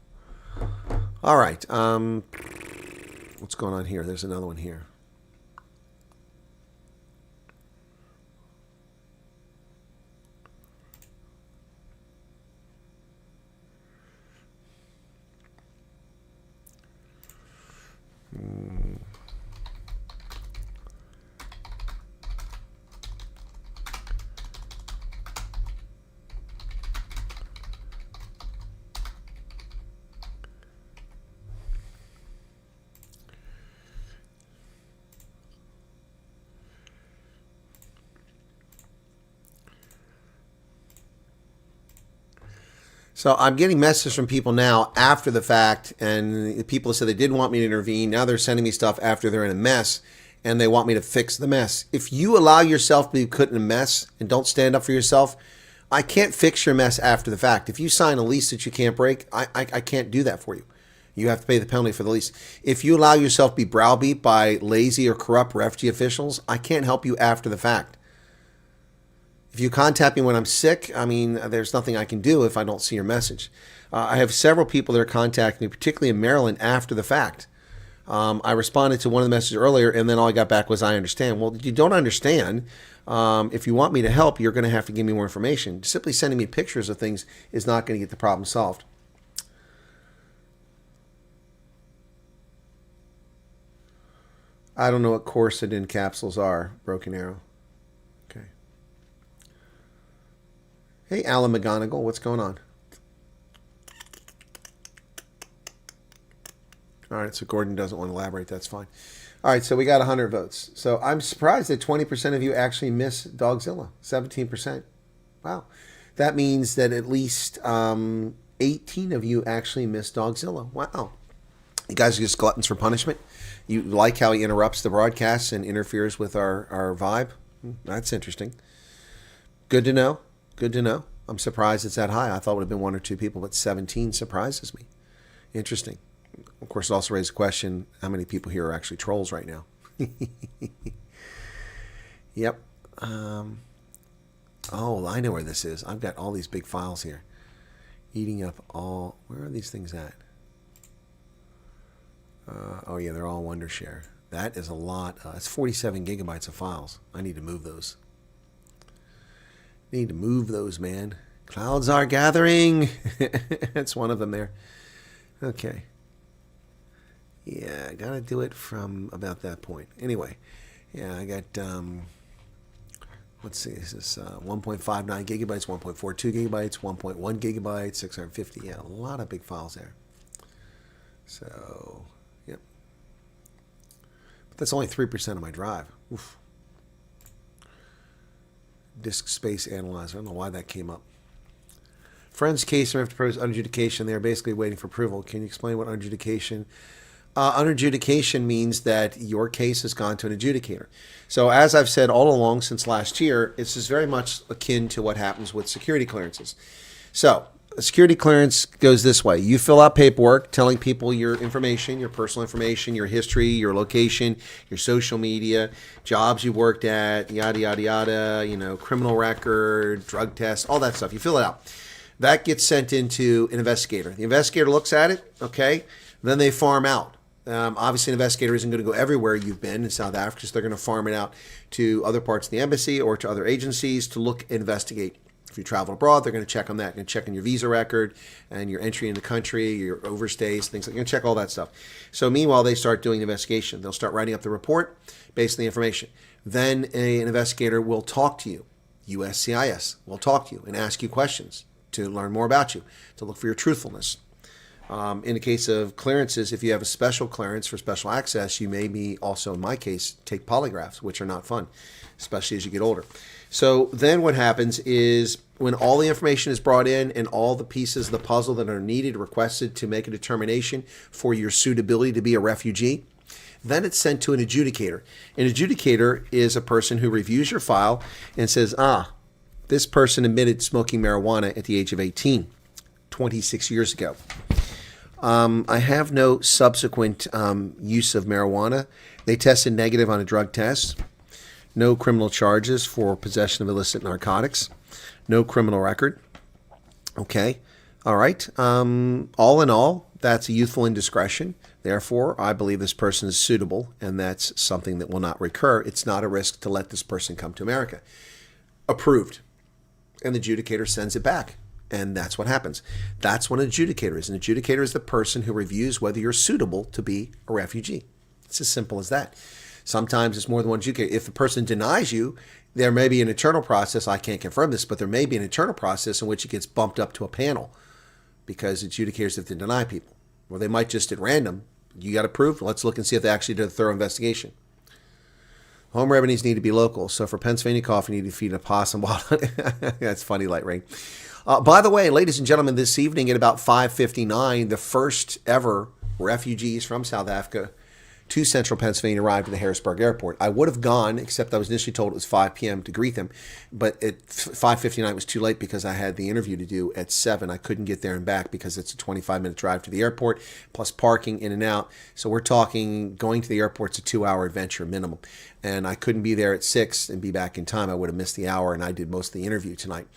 All right. What's going on here? There's another one here. So I'm getting messages from people now after the fact, and the people said they didn't want me to intervene. Now they're sending me stuff after they're in a mess, and they want me to fix the mess. If you allow yourself to be put in a mess and don't stand up for yourself, I can't fix your mess after the fact. If you sign a lease that you can't break, I can't do that for you. You have to pay the penalty for the lease. If you allow yourself to be browbeat by lazy or corrupt refugee officials, I can't help you after the fact. If you contact me when I'm sick, there's nothing I can do if I don't see your message. I have several people that are contacting me, particularly in Maryland, after the fact. I responded to one of the messages earlier, and then all I got back was, I understand. Well, you don't understand. If you want me to help, you're going to have to give me more information. Simply sending me pictures of things is not going to get the problem solved. I don't know what Corsidin capsules are, Broken Arrow. Okay. Hey, Alan McGonigal, what's going on? All right, so Gordon doesn't want to elaborate. That's fine. All right, so we got 100 votes. So I'm surprised that 20% of you actually miss Dogzilla. 17%. Wow. That means that at least 18 of you actually miss Dogzilla. Wow. You guys are just gluttons for punishment. You like how he interrupts the broadcasts and interferes with our vibe? That's interesting. Good to know. Good to know. I'm surprised it's that high. I thought it would have been one or two people, but 17 surprises me. Interesting. Of course, it also raises a question, how many people here are actually trolls right now? Yep. Oh, I know where this is. I've got all these big files here. Eating up all... Where are these things at? Oh, yeah, they're all Wondershare. That is a lot. It's 47 gigabytes of files. I need to move those. Need to move those, man. Clouds are gathering. That's one of them there. Okay. Yeah, I got to do it from about that point. Anyway, yeah, I got... let's see, this is 1.59 gigabytes, 1.42 gigabytes, 1.1 gigabytes, 650. Yeah, a lot of big files there. So, yep. But that's only 3% of my drive. Oof. Disk space analyzer. I don't know why that came up. Friends' case are after proposed unadjudication. They're basically waiting for approval. Can you explain what unadjudication? Unadjudication means that your case has gone to an adjudicator. So as I've said all along since last year, this is very much akin to what happens with security clearances. So a security clearance goes this way. You fill out paperwork telling people your information, your personal information, your history, your location, your social media, jobs you worked at, yada, yada, yada, you know, criminal record, drug test, all that stuff. You fill it out. That gets sent into an investigator. The investigator looks at it, okay? Then they farm out. Obviously, an investigator isn't going to go everywhere you've been in South Africa, so they're going to farm it out to other parts of the embassy or to other agencies to look, investigate. If you travel abroad, they're going to check on that. They're going to check on your visa record and your entry in the country, your overstays, things like that. They're going to check all that stuff. So meanwhile, they start doing the investigation. They'll start writing up the report based on the information. Then an investigator will talk to you. USCIS will talk to you and ask you questions to learn more about you, to look for your truthfulness. In the case of clearances, if you have a special clearance for special access, you may be also, in my case, take polygraphs, which are not fun, especially as you get older. So then what happens is when all the information is brought in and all the pieces of the puzzle that are needed, requested to make a determination for your suitability to be a refugee, then it's sent to an adjudicator. An adjudicator is a person who reviews your file and says, this person admitted smoking marijuana at the age of 18, 26 years ago. I have no subsequent use of marijuana. They tested negative on a drug test. No criminal charges for possession of illicit narcotics. No criminal record. Okay. All right. All in all, that's a youthful indiscretion. Therefore, I believe this person is suitable, and that's something that will not recur. It's not a risk to let this person come to America. Approved. And the adjudicator sends it back. And that's what happens. That's what an adjudicator is. An adjudicator is the person who reviews whether you're suitable to be a refugee. It's as simple as that. Sometimes it's more than one adjudicator. If the person denies you, there may be an internal process. I can't confirm this, but there may be an internal process in which it gets bumped up to a panel because adjudicators have to deny people. Or they might just at random. You got approved? Let's look and see if they actually did a thorough investigation. Home remedies need to be local. So for Pennsylvania cough, you need to feed a possum. That's funny, Light Rain. By the way, ladies and gentlemen, this evening at about 5:59, the first ever refugees from South Africa to central Pennsylvania arrived at the Harrisburg Airport. I would have gone, except I was initially told it was 5 p.m. to greet them, but at 5:59 was too late because I had the interview to do at 7. I couldn't get there and back because it's a 25-minute drive to the airport, plus parking in and out. So we're talking going to the airport's a 2-hour adventure minimum. And I couldn't be there at 6 and be back in time. I would have missed the hour, and I did most of the interview tonight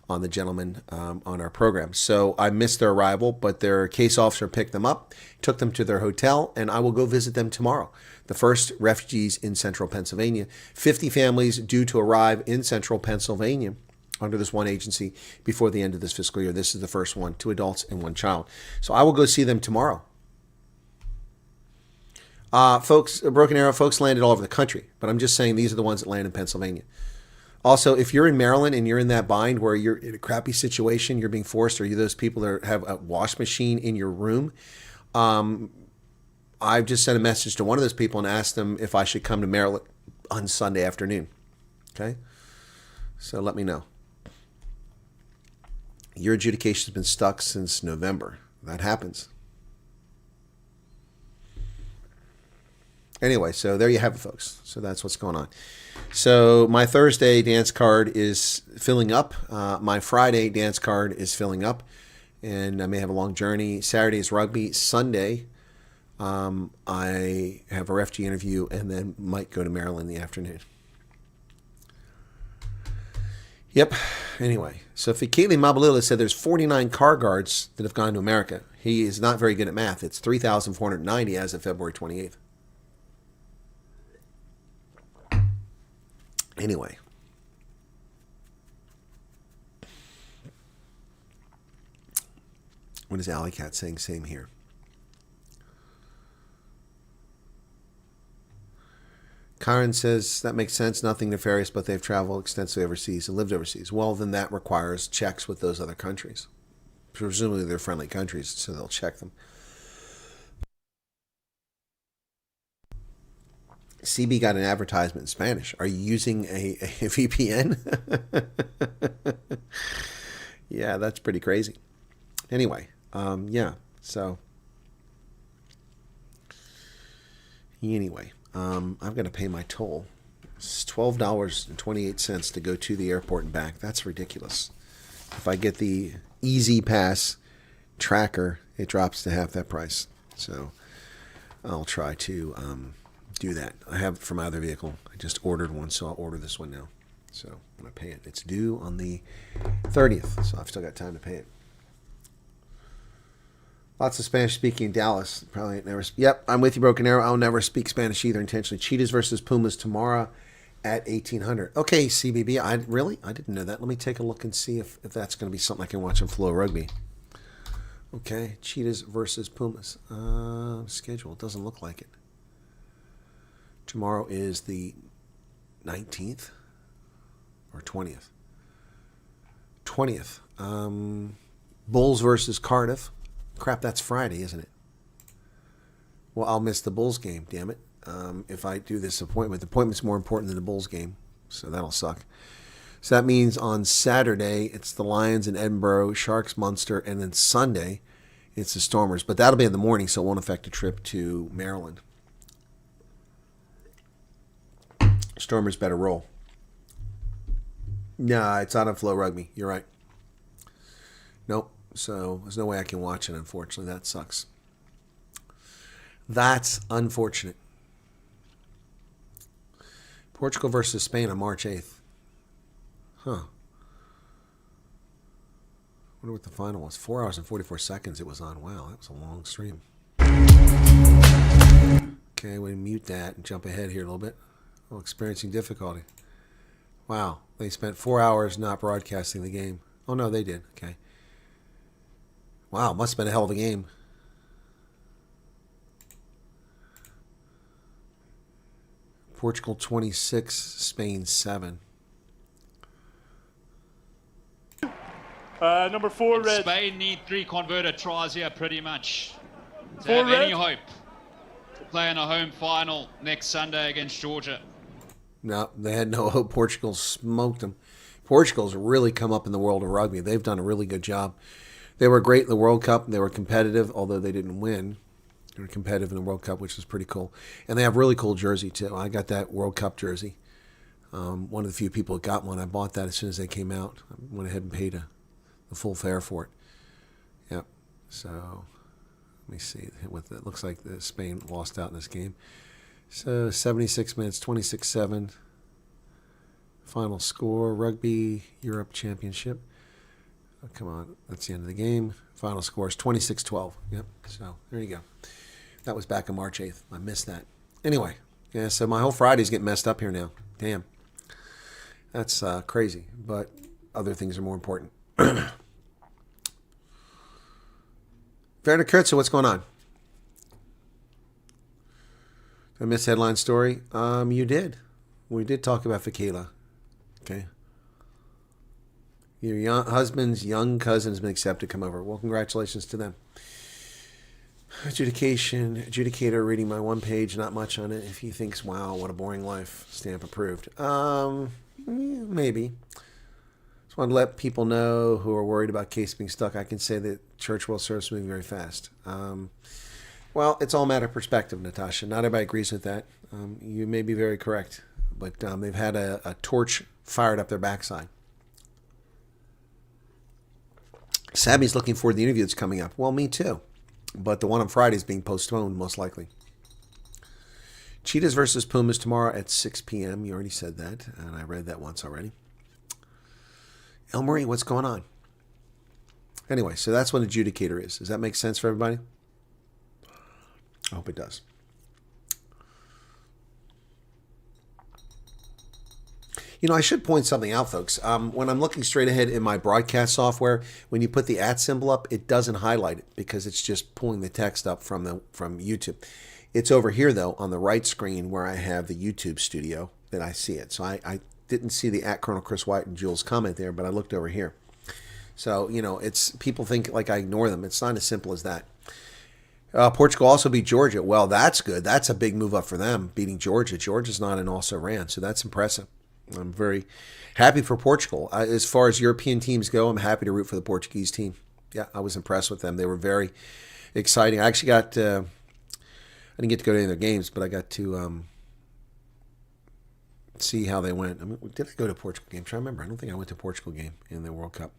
on the gentleman on our program. So I missed their arrival, but their case officer picked them up, took them to their hotel, and I will go visit them tomorrow. The first refugees in central Pennsylvania. 50 families due to arrive in central Pennsylvania under this one agency before the end of this fiscal year. This is the first one, 2 adults and 1 child. So I will go see them tomorrow. Folks, Broken Arrow, folks landed all over the country, but I'm just saying these are the ones that land in Pennsylvania. Also, if you're in Maryland and you're in that bind where you're in a crappy situation, you're being forced, or you're those people that have a wash machine in your room, I've just sent a message to one of those people and asked them if I should come to Maryland on Sunday afternoon. Okay? So let me know. Your adjudication has been stuck since November. That happens. Anyway, so there you have it, folks. So that's what's going on. So my Thursday dance card is filling up. My Friday dance card is filling up. And I may have a long journey. Saturday is rugby. Sunday, I have a refugee interview and then might go to Maryland in the afternoon. Yep. Anyway, so Fikile Mabalula said there's 49 car guards that have gone to America. He is not very good at math. It's 3,490 as of February 28th. Anyway. What is Alley Cat saying? Same here. Karen says, that makes sense. Nothing nefarious, but they've traveled extensively overseas and lived overseas. Well, then that requires checks with those other countries. Presumably they're friendly countries, so they'll check them. CB got an advertisement in Spanish. Are you using a VPN? Yeah, that's pretty crazy. Anyway, yeah, so... Anyway... I'm going to pay my toll. It's $12.28 to go to the airport and back. That's ridiculous. If I get the Easy Pass tracker, it drops to half that price. So I'll try to do that. I have it for my other vehicle. I just ordered one, so I'll order this one now. So I'm going to pay it. It's due on the 30th, so I've still got time to pay it. Lots of Spanish speaking in Dallas. Probably never. Yep, I'm with you, Broken Arrow. I'll never speak Spanish either intentionally. Cheetahs versus Pumas tomorrow at 1800. Okay, CBB. I didn't know that. Let me take a look and see if that's going to be something I can watch on Flow Rugby. Okay, Cheetahs versus Pumas. Schedule. It doesn't look like it. Tomorrow is the 19th or 20th. 20th. Bulls versus Cardiff. Crap, that's Friday, isn't it? Well, I'll miss the Bulls game, damn it. If I do this appointment. The appointment's more important than the Bulls game, so that'll suck. So that means on Saturday, it's the Lions in Edinburgh, Sharks, Munster, and then Sunday, it's the Stormers. But that'll be in the morning, so it won't affect a trip to Maryland. Stormers better roll. Nah, it's out on Flow Rugby. You're right. Nope. So there's no way I can watch it, unfortunately. That sucks. That's unfortunate. Portugal versus Spain on March 8th. Huh. Wonder what the final was. 4 hours and 44 seconds it was on. Wow, that was a long stream. Okay, we mute that and jump ahead here a little bit. Oh, experiencing difficulty. Wow, they spent 4 hours not broadcasting the game. Oh, no, they did. Okay. Wow, must have been a hell of a game. Portugal 26, Spain 7. Number 4 red. Spain need 3 converted tries here pretty much to 4 have red. any hope to play in a home final next Sunday against Georgia. No, they had no hope. Portugal smoked them. Portugal's really come up in the world of rugby. They've done a really good job. They were great in the World Cup. They were competitive, although they didn't win. They were competitive in the World Cup, which was pretty cool. And they have really cool jersey, too. I got that World Cup jersey. One of the few people that got one. I bought that as soon as they came out. I went ahead and paid the full fare for it. Yep. So, let me see. It looks like Spain lost out in this game. So, 76 minutes, 26-7. Final score, Rugby Europe Championship. Oh, come on, that's the end of the game. Final score is 26-12. Yep, so there you go. That was back on March 8th. I missed that. Anyway, yeah, so my whole Friday's getting messed up here now. Damn. That's crazy, but other things are more important. Werner Kurtzer, what's going on? Did I miss headline story? You did. We did talk about Fikile. Okay. Your husband's young cousin has been accepted. Come over. Well, congratulations to them. Adjudicator reading my one page, not much on it. If he thinks, wow, what a boring life, stamp approved. Maybe. Just wanted to let people know who are worried about case being stuck. I can say that church world service is moving very fast. Well, it's all a matter of perspective, Natasha. Not everybody agrees with that. You may be very correct, but they've had a torch fired up their backside. Sabby's looking forward to the interview that's coming up. Well, me too. But the one on Friday is being postponed, most likely. Cheetahs versus Pumas tomorrow at 6 p.m. You already said that, and I read that once already. El Marie, what's going on? Anyway, so that's what an adjudicator is. Does that make sense for everybody? I hope it does. You know, I should point something out, folks. When I'm looking straight ahead in my broadcast software, when you put the @ symbol up, it doesn't highlight it because it's just pulling the text up from YouTube. It's over here, though, on the right screen where I have the YouTube studio that I see it. So I didn't see the @Colonel Chris Wyatt and Jules comment there, but I looked over here. So, you know, it's people think like I ignore them. It's not as simple as that. Portugal also beat Georgia. Well, that's good. That's a big move up for them, beating Georgia. Georgia's not an also-ran, so that's impressive. I'm very happy for Portugal. As far as European teams go, I'm happy to root for the Portuguese team. Yeah, I was impressed with them. They were very exciting. I actually got, I didn't get to go to any of their games, but I got to see how they went. I mean, did I go to a Portugal game? I'm trying to remember. I don't think I went to a Portugal game in the World Cup.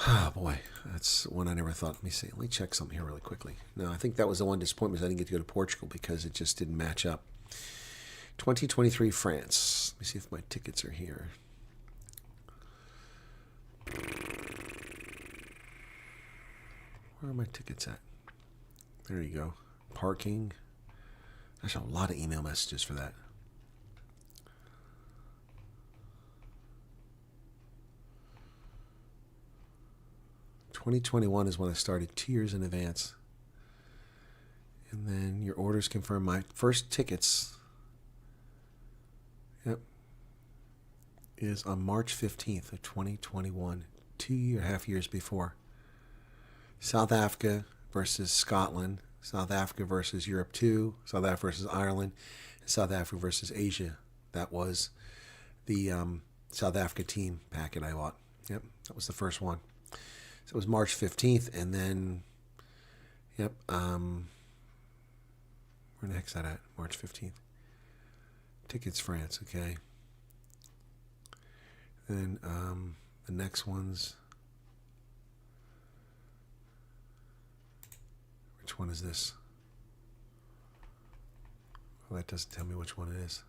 Oh, boy. That's one I never thought. Let me see. Let me check something here really quickly. No, I think that was the one disappointment. I didn't get to go to Portugal because it just didn't match up. 2023 France. Let me see if my tickets are here. Where are my tickets at? There you go. Parking. There's a lot of email messages for that. $2021 is when I started 2 years in advance. And then your orders confirm my first tickets. Yep. Is on March 15th of 2021, 2.5 years before. South Africa versus Scotland, South Africa versus Europe 2, South Africa versus Ireland, and South Africa versus Asia. That was the South Africa team packet I bought. Yep, that was the first one. So it was March 15th, and then, yep, where the heck's that at? March 15th. Tickets France, okay. Then the next one's, which one is this? Well, that doesn't tell me which one it is.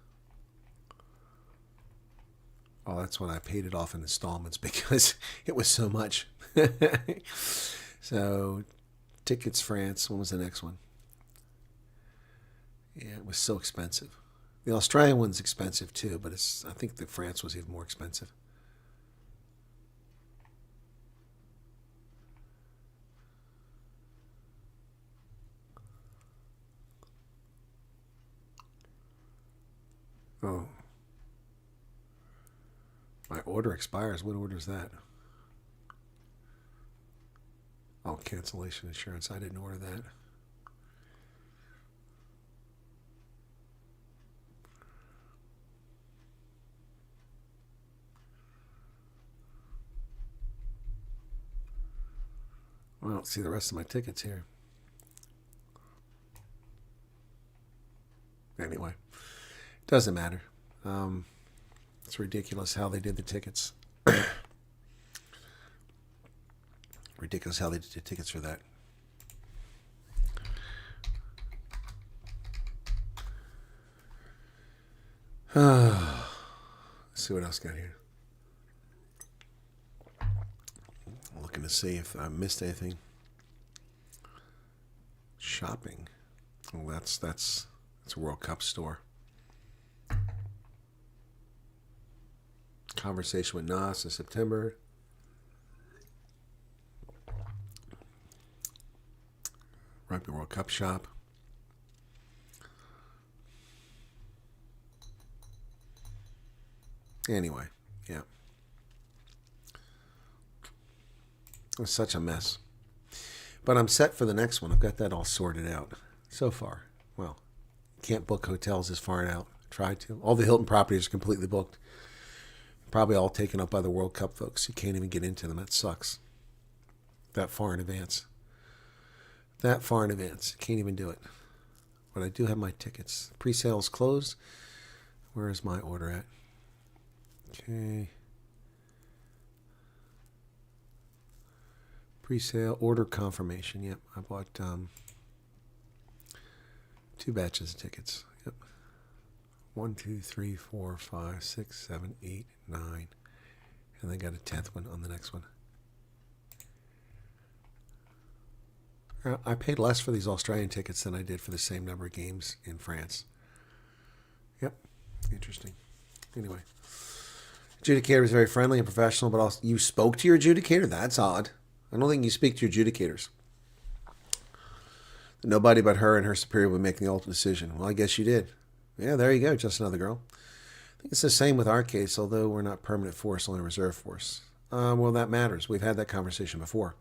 Oh, that's when I paid it off in installments because it was so much. So, Tickets France, when was the next one? Yeah, it was so expensive. The Australian one's expensive too, but I think the France was even more expensive. Oh. My order expires. What order is that? Oh, cancellation insurance. I didn't order that. I don't see the rest of my tickets here. Anyway, doesn't matter. It's ridiculous how they did the tickets. Ridiculous how they did the tickets for that. Let's see what else got here. I'm looking to see if I missed anything. Shopping. Well, that's a World Cup store. Conversation with Nas in September. Rugby World Cup shop. Anyway, yeah. It was such a mess. But I'm set for the next one. I've got that all sorted out so far. Well, can't book hotels this far out. Tried to. All the Hilton properties are completely booked. Probably all taken up by the World Cup folks. You can't even get into them. That sucks. That far in advance. That far in advance. Can't even do it. But I do have my tickets. Pre-sales closed. Where is my order at? Okay. Pre-sale order confirmation. Yep, I bought 2 batches of tickets. Yep. 1, 2, 3, 4, 5, 6, 7, 8, 9. And they got a 10th one on the next one. I paid less for these Australian tickets than I did for the same number of games in France. Yep. Interesting. Anyway. Adjudicator was very friendly and professional, but also you spoke to your adjudicator? That's odd. I don't think you speak to your adjudicators. Nobody but her and her superior would make the ultimate decision. Well, I guess you did. Yeah, there you go. Just another girl. I think it's the same with our case, although we're not permanent force, only reserve force. Well, that matters. We've had that conversation before.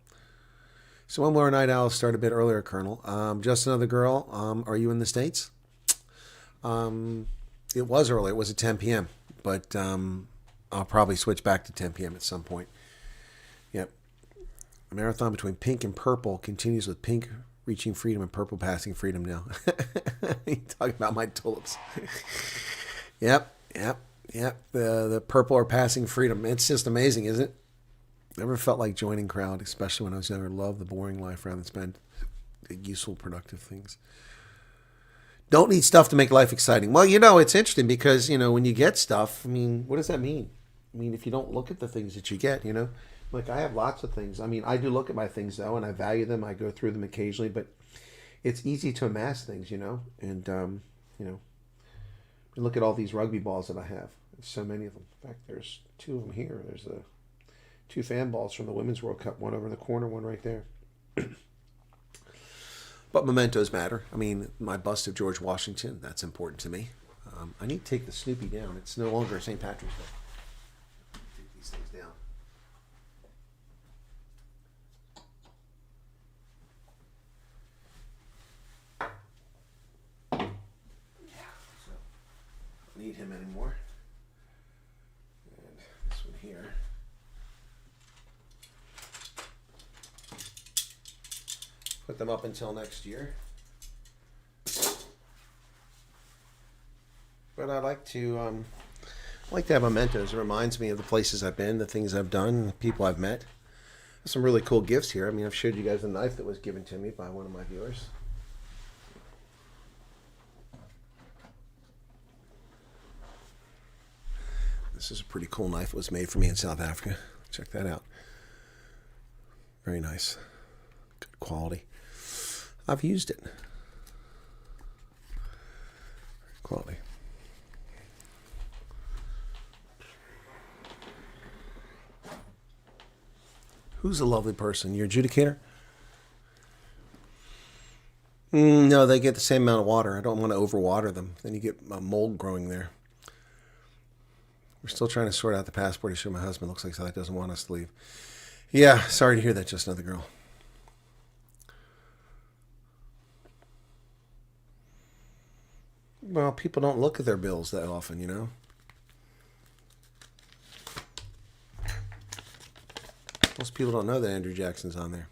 So when will our night owls start a bit earlier, Colonel? Just another girl. Are you in the States? It was early. It was at 10 p.m. But I'll probably switch back to 10 p.m. at some point. Yep. A marathon between pink and purple continues with pink reaching freedom and purple passing freedom now. You talking about my tulips. Yep. The purple are passing freedom. It's just amazing, isn't it? Never felt like joining crowd, especially when I was younger. Loved the boring life rather than spend useful, productive things. Don't need stuff to make life exciting. Well, it's interesting because, when you get stuff, what does that mean? If you don't look at the things that you get, like I have lots of things. I do look at my things though, and I value them. I go through them occasionally, but it's easy to amass things, and, look at all these rugby balls that I have. There's so many of them. In fact, there's 2 of them here. There's the 2 fan balls from the Women's World Cup, one over in the corner, one right there. But mementos matter. My bust of George Washington, that's important to me. I need to take the Snoopy down. It's no longer St. Patrick's Day. Take these things down. Don't need him anymore. And this one here. Put them up until next year. But I like to have mementos. It reminds me of the places I've been, the things I've done, the people I've met. There's some really cool gifts here. I've showed you guys a knife that was given to me by one of my viewers. This is a pretty cool knife. It was made for me in South Africa. Check that out. Very nice. Good quality. I've used it. Quality. Who's a lovely person? Your adjudicator? No, they get the same amount of water. I don't want to overwater them. Then you get mold growing there. We're still trying to sort out the passport issue. My husband looks like he doesn't want us to leave. Yeah, sorry to hear that, just another girl. Well, people don't look at their bills that often, Most people don't know that Andrew Jackson's on there.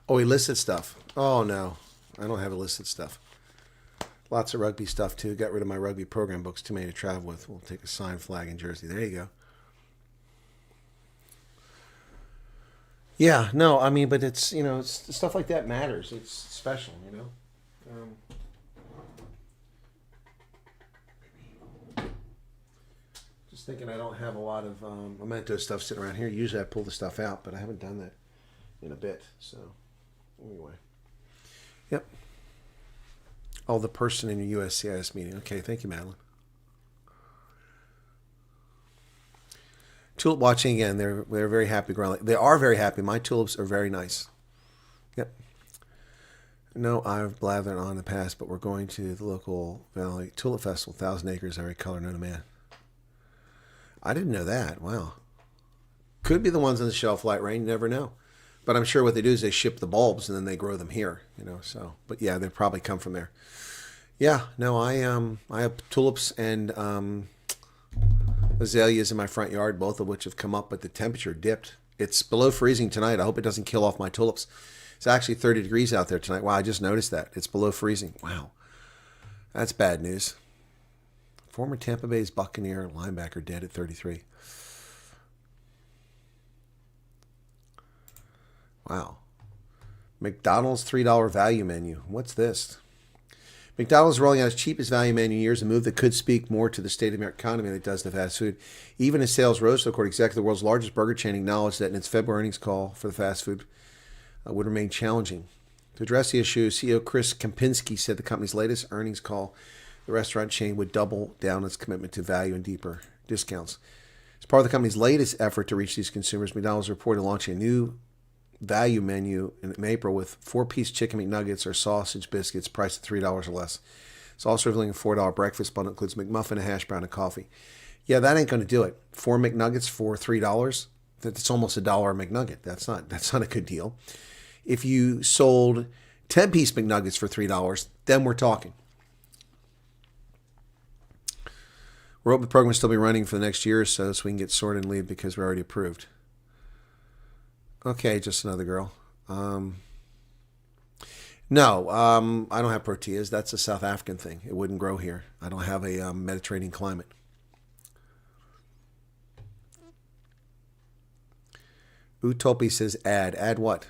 Oh, illicit stuff. Oh, no. I don't have illicit stuff. Lots of rugby stuff, too. Got rid of my rugby program books. Too many to travel with. We'll take a signed flag and jersey. There you go. Yeah, no, but it's, it's stuff like that matters. It's special, Just thinking I don't have a lot of memento stuff sitting around here. Usually I pull the stuff out, but I haven't done that in a bit. So, anyway. Yep. Oh, the person in your USCIS meeting. Okay, thank you, Madeline. Tulip watching again. They're very happy growing. They are very happy. My tulips are very nice. Yep. No, I've blathered on in the past, but we're going to the local Valley Tulip Festival. 1,000 acres, every color known to man. I didn't know that. Wow. Could be the ones on the shelf light rain. You never know. But I'm sure what they do is they ship the bulbs and then they grow them here. So. But yeah, they probably come from there. Yeah. No, I have tulips and azaleas in my front yard, both of which have come up, but the temperature dipped. It's below freezing tonight. I hope it doesn't kill off my tulips. It's actually 30 degrees out there tonight. Wow, I just noticed that. It's below freezing. Wow. That's bad news. Former Tampa Bay's Buccaneer linebacker dead at 33. Wow. McDonald's $3 value menu. What's this? McDonald's is rolling out its cheapest value menu in years, a move that could speak more to the state of the American economy than it does to fast food. Even as sales rose, so according to executive, the world's largest burger chain acknowledged that in its February earnings call for the fast food would remain challenging. To address the issue, CEO Chris Kempinski said the company's latest earnings call, the restaurant chain would double down its commitment to value and deeper discounts. As part of the company's latest effort to reach these consumers, McDonald's reported launching a new value menu in April with 4-piece chicken McNuggets or sausage biscuits priced at $3 or less. It's also revealing a $4 breakfast bundle that includes McMuffin, a hash brown, and coffee. Yeah, that ain't going to do it. 4 McNuggets for $3? That's almost $1 a McNugget. That's not a good deal. If you sold 10-piece McNuggets for $3, then we're talking. We're hoping the program will still be running for the next year or so we can get sorted and leave because we're already approved. Okay, just another girl. No, I don't have proteas. That's a South African thing. It wouldn't grow here. I don't have a Mediterranean climate. Utopi says add. Add what?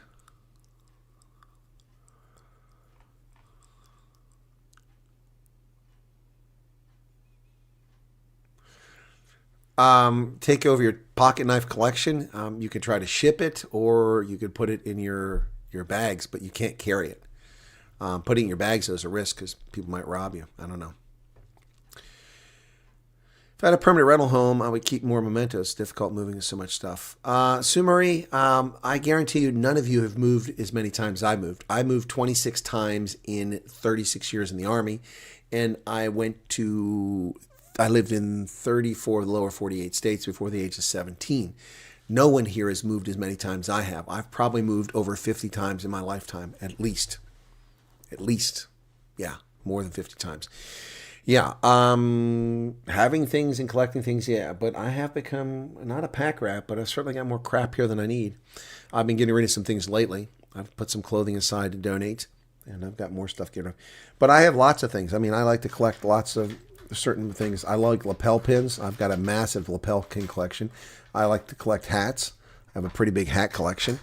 Take over your pocket knife collection. You could try to ship it, or you could put it in your bags, but you can't carry it. Putting it in your bags is a risk because people might rob you. I don't know. If I had a permanent rental home, I would keep more mementos. It's difficult moving so much stuff. Sumari, I guarantee you none of you have moved as many times as I moved. I moved 26 times in 36 years in the Army, and I lived in 34 of the lower 48 states before the age of 17. No one here has moved as many times as I have. I've probably moved over 50 times in my lifetime, at least. At least. Yeah, more than 50 times. Yeah, having things and collecting things, yeah. But I have become, not a pack rat, but I've certainly got more crap here than I need. I've been getting rid of some things lately. I've put some clothing aside to donate, and I've got more stuff getting rid of. But I have lots of things. I mean, I like to collect lots of certain things. I like lapel pins. I've got a massive lapel pin collection. I like to collect hats. I have a pretty big hat collection.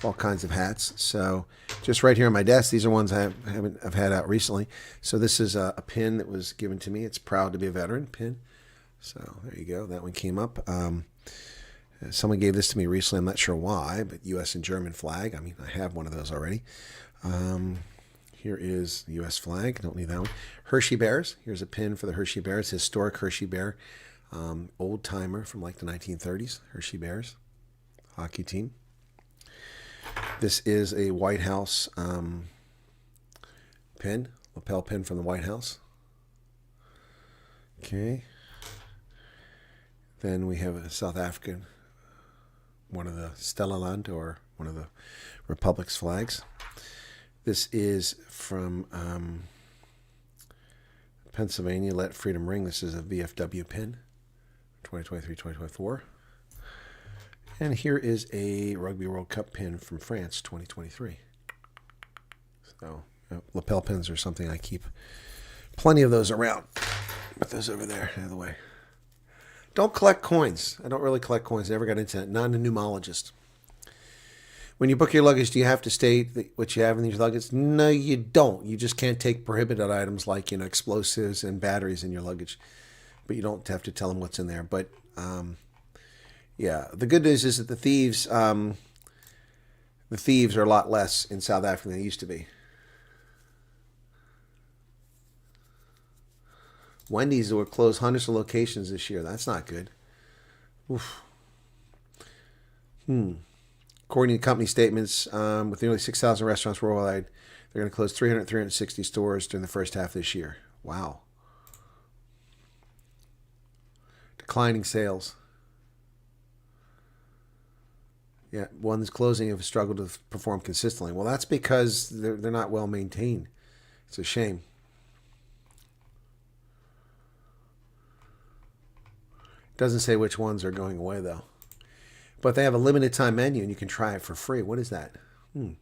All kinds of hats. So just right here on my desk, these are ones I've had out recently. So this is a pin that was given to me. It's proud to be a veteran pin. So there you go. That one came up. Someone gave this to me recently. I'm not sure why, but U.S. and German flag. I mean, I have one of those already. Here is the U.S. flag. Don't need that one. Hershey Bears. Here's a pin for the Hershey Bears. Historic Hershey Bear. Old timer from like the 1930s. Hershey Bears. Hockey team. This is a White House pin. Lapel pin from the White House. Okay. Then we have a South African. One of the Stellaland, or one of the Republic's flags. This is from Pennsylvania, Let Freedom Ring. This is a VFW pin, 2023-2024. And here is a Rugby World Cup pin from France, 2023. So lapel pins are something I keep plenty of those around. Put those over there, out of the way. Don't collect coins. I don't really collect coins. Never got into it. Not a pneumologist. When you book your luggage, do you have to state what you have in these luggage? No, you don't. You just can't take prohibited items like, explosives and batteries in your luggage. But you don't have to tell them what's in there. But, yeah, the good news is that the thieves are a lot less in South Africa than they used to be. Wendy's will close hundreds of locations this year. That's not good. Oof. According to company statements, with nearly 6,000 restaurants worldwide, they're going to close 360 stores during the first half of this year. Wow. Declining sales. Yeah, ones closing have struggled to perform consistently. Well, that's because they're not well maintained. It's a shame. Doesn't say which ones are going away, though. But they have a limited time menu, and you can try it for free. What is that? I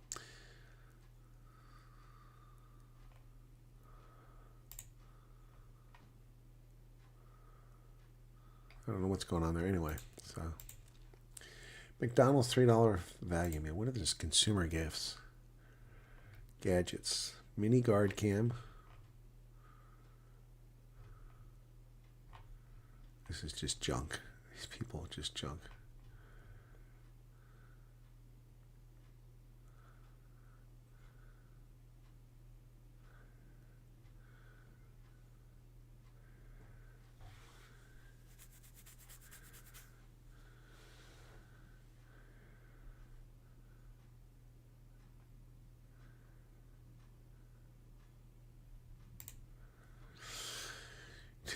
don't know what's going on there anyway. So, McDonald's $3 value, man. What are these consumer gifts? Gadgets. Mini guard cam. This is just junk. These people are just junk.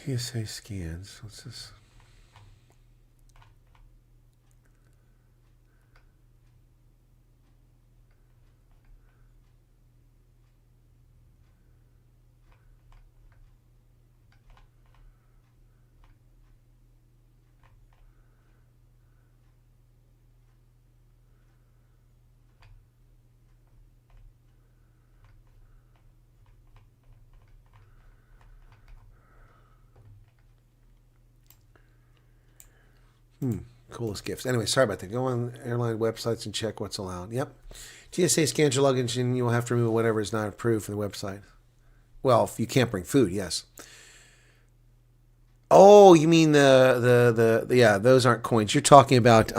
TSA scans. What's this? Coolest gifts. Anyway, sorry about that. Go on airline websites and check what's allowed. Yep. TSA scans your luggage and you will have to remove whatever is not approved for the website. Well, if you can't bring food, yes. Oh, you mean the yeah, those aren't coins. You're talking about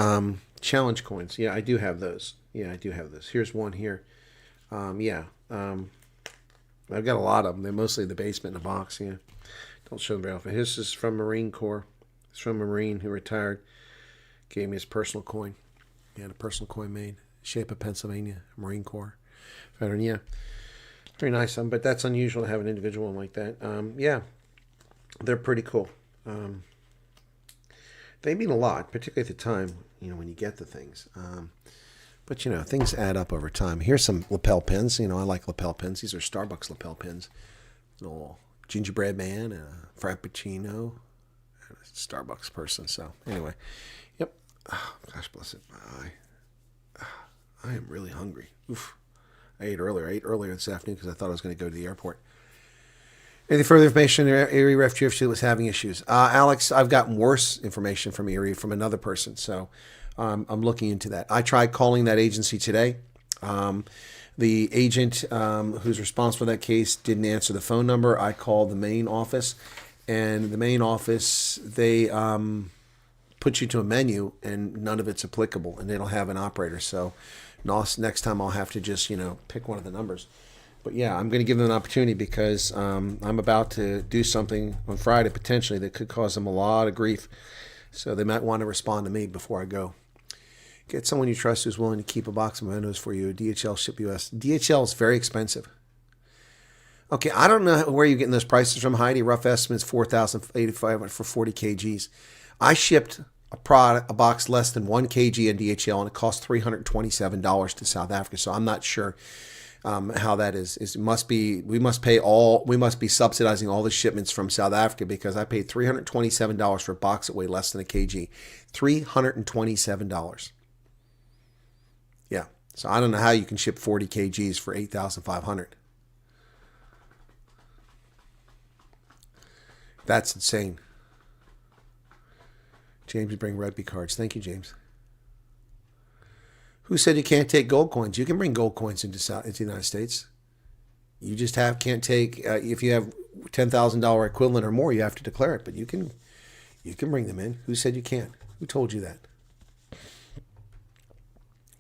challenge coins. Yeah, I do have those. Yeah, I do have those. Here's one here. I've got a lot of them. They're mostly in the basement in a box. Yeah. Don't show them very often. This is from Marine Corps. It's from a Marine who retired. Gave me his personal coin. He had a personal coin made. Shape of Pennsylvania. Marine Corps veteran. Yeah. Very nice. But that's unusual to have an individual one like that. Yeah. They're pretty cool. They mean a lot, particularly at the time, when you get the things. But, things add up over time. Here's some lapel pins. I like lapel pins. These are Starbucks lapel pins. A little gingerbread man and a Frappuccino. And a Starbucks person. So, anyway. Yep. Oh, gosh bless it. I am really hungry. Oof. I ate earlier this afternoon because I thought I was going to go to the airport. Any further information? Erie Refugee was having issues. Alex, I've gotten worse information from Erie from another person, so I'm looking into that. I tried calling that agency today. The agent who's responsible for that case didn't answer the phone number. I called the main office, and the main office, they put you to a menu, and none of it's applicable, and they don't have an operator. So next time I'll have to just, pick one of the numbers. But yeah, I'm going to give them an opportunity because I'm about to do something on Friday potentially that could cause them a lot of grief. So they might want to respond to me before I go. Get someone you trust who's willing to keep a box of mementos for you. DHL ship US. DHL is very expensive. Okay, I don't know where you're getting those prices from, Heidi. Rough estimates $4,085 for 40 kgs. I shipped a box less than 1 kg in DHL, and it cost $327 to South Africa. So I'm not sure how that is. We must be subsidizing all the shipments from South Africa because I paid $327 for a box that weighed less than a kg. $327. Yeah. So I don't know how you can ship 40 kgs for $8,500. That's insane. James, you bring rugby cards. Thank you, James. Who said you can't take gold coins? You can bring gold coins into the United States. You just can't take, if you have $10,000 equivalent or more, you have to declare it. But you can bring them in. Who said you can't? Who told you that?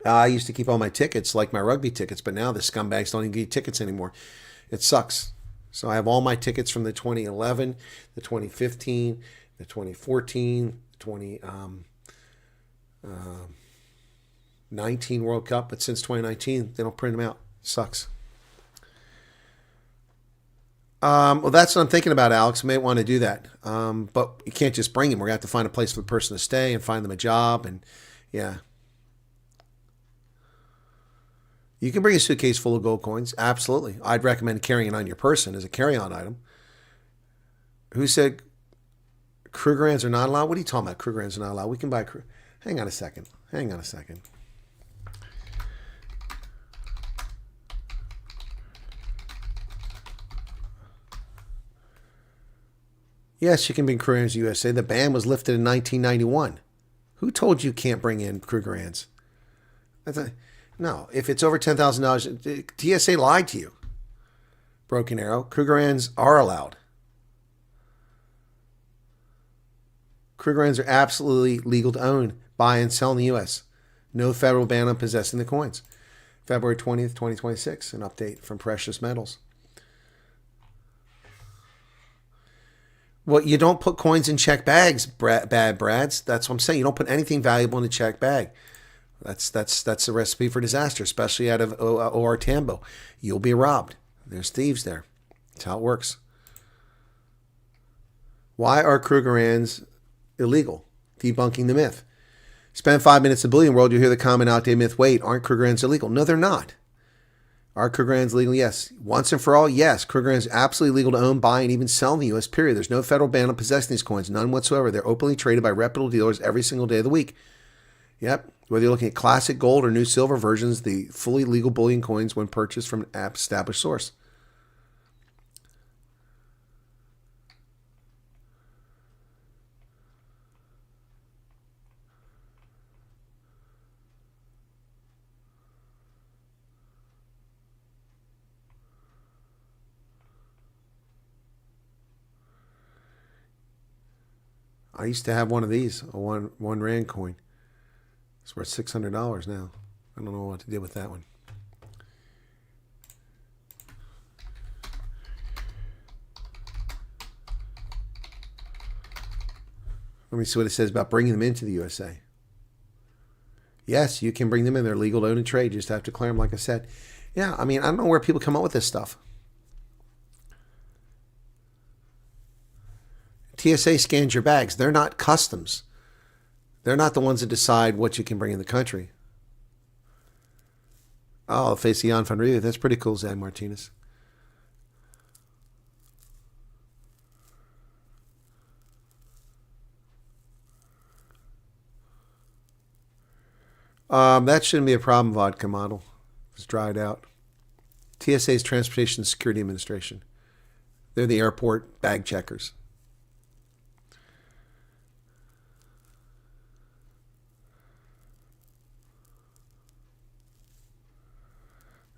I used to keep all my tickets, like my rugby tickets, but now the scumbags don't even give you tickets anymore. It sucks. So I have all my tickets from the 2011, the 2015, the 2014, 2019 World Cup, but since 2019, they don't print them out. Sucks. Well, that's what I'm thinking about, Alex. I may want to do that. But you can't just bring them. We're going to have to find a place for the person to stay and find them a job. And yeah. You can bring a suitcase full of gold coins. Absolutely. I'd recommend carrying it on your person as a carry-on item. Who said Krugerrands are not allowed? What are you talking about? Krugerrands are not allowed. We can buy. Hang on a second. Yes, you can bring Krugerrands USA. The ban was lifted in 1991. Who told you can't bring in Krugerrands? No, if it's over $10,000, TSA lied to you. Broken Arrow. Krugerrands are allowed. Krugerrands are absolutely legal to own, buy, and sell in the U.S. No federal ban on possessing the coins. February 20th, 2026, an update from Precious Metals. Well, you don't put coins in check bags, bad Brads. That's what I'm saying. You don't put anything valuable in a check bag. That's a recipe for disaster, especially out of OR Tambo. You'll be robbed. There's thieves there. That's how it works. Why are Krugerrands illegal? Debunking the myth. Spend 5 minutes in Bullion World, you'll hear the common outdated myth, wait, aren't Krugerrands illegal? No, they're not. Are Krugerrands legal? Yes. Once and for all, yes. Krugerrands are absolutely legal to own, buy, and even sell in the U.S., period. There's no federal ban on possessing these coins, none whatsoever. They're openly traded by reputable dealers every single day of the week. Yep. Whether you're looking at classic gold or new silver versions, the fully legal bullion coins when purchased from an established source. I used to have one of these, a one rand coin. It's worth $600 now. I don't know what to do with that one. Let me see what it says about bringing them into the USA. Yes, you can bring them in. They're legal to own and trade. You just have to clear them, like I said. Yeah, I mean, I don't know where people come up with this stuff. TSA scans your bags. They're not customs. They're not the ones that decide what you can bring in the country. Oh, face the on fund review. That's pretty cool, Zad Martinez. That shouldn't be a problem, vodka model. It's dried out. TSA's Transportation Security Administration. They're the airport bag checkers.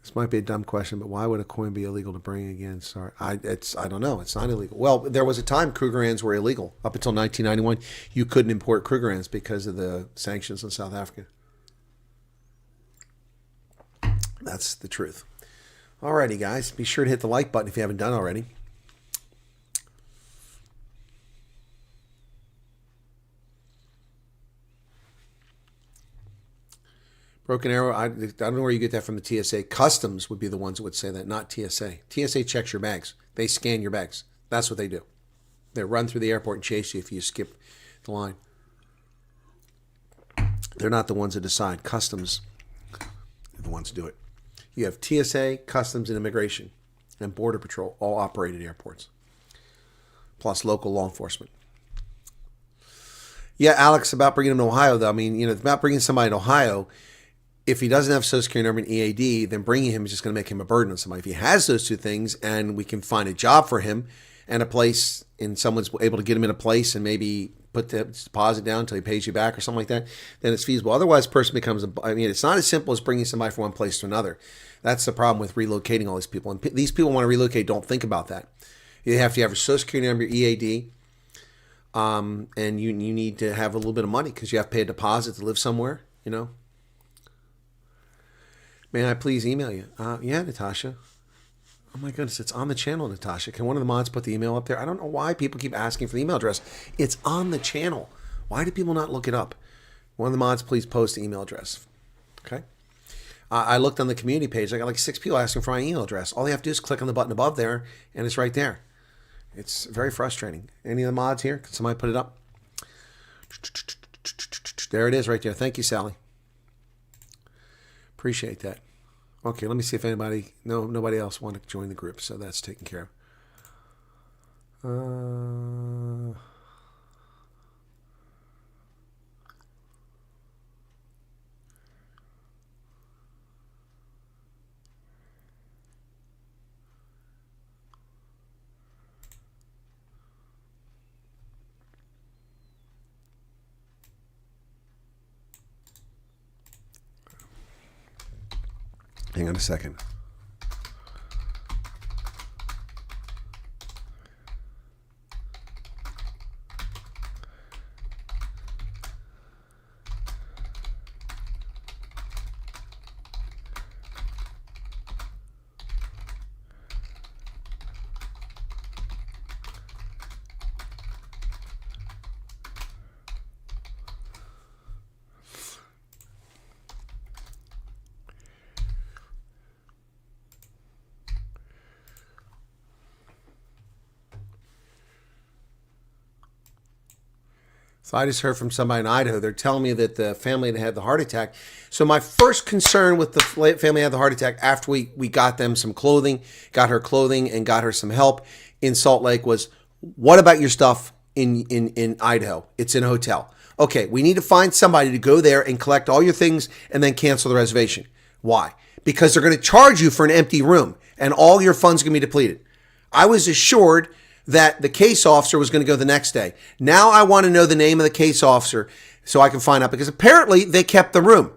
This might be a dumb question, but why would a coin be illegal to bring again? Sorry, I don't know. It's not illegal. Well, there was a time Krugerrands were illegal. Up until 1991, you couldn't import Krugerrands because of the sanctions in South Africa. That's the truth. Alrighty, guys. Be sure to hit the like button if you haven't done already. Broken Arrow, I don't know where you get that from the TSA. Customs would be the ones that would say that, not TSA. TSA checks your bags. They scan your bags. That's what they do. They run through the airport and chase you if you skip the line. They're not the ones that decide. Customs are the ones who do it. You have TSA, Customs, and Immigration, and Border Patrol, all operate at airports, plus local law enforcement. Yeah, Alex, about bringing them to Ohio, though. I mean, about bringing somebody to Ohio, if he doesn't have Social Security number and EAD, then bringing him is just going to make him a burden on somebody. If he has those two things and we can find a job for him and a place, and someone's able to get him in a place and maybe put the deposit down until he pays you back or something like that, then it's feasible. Otherwise, the person becomes, it's not as simple as bringing somebody from one place to another. That's the problem with relocating all these people. And these people want to relocate, don't think about that. You have to have a Social Security number, EAD, and you need to have a little bit of money because you have to pay a deposit to live somewhere, May I please email you? Yeah, Natasha. Oh my goodness, it's on the channel, Natasha. Can one of the mods put the email up there? I don't know why people keep asking for the email address. It's on the channel. Why do people not look it up? One of the mods, please post the email address. Okay. I looked on the community page. I got like 6 people asking for my email address. All they have to do is click on the button above there, and it's right there. It's very frustrating. Any of the mods here? Can somebody put it up? There it is right there. Thank you, Sally. Appreciate that. Okay, let me see if nobody else wanted to join the group, so that's taken care of. Hang on a second. So I just heard from somebody in Idaho. They're telling me that the family that had the heart attack. So my first concern with the family that had the heart attack after we got them some clothing, got her clothing and got her some help in Salt Lake was, what about your stuff in Idaho? It's in a hotel. Okay, we need to find somebody to go there and collect all your things and then cancel the reservation. Why? Because they're going to charge you for an empty room and all your funds are going to be depleted. I was assured that the case officer was going to go the next day. Now I want to know the name of the case officer so I can find out, because apparently they kept the room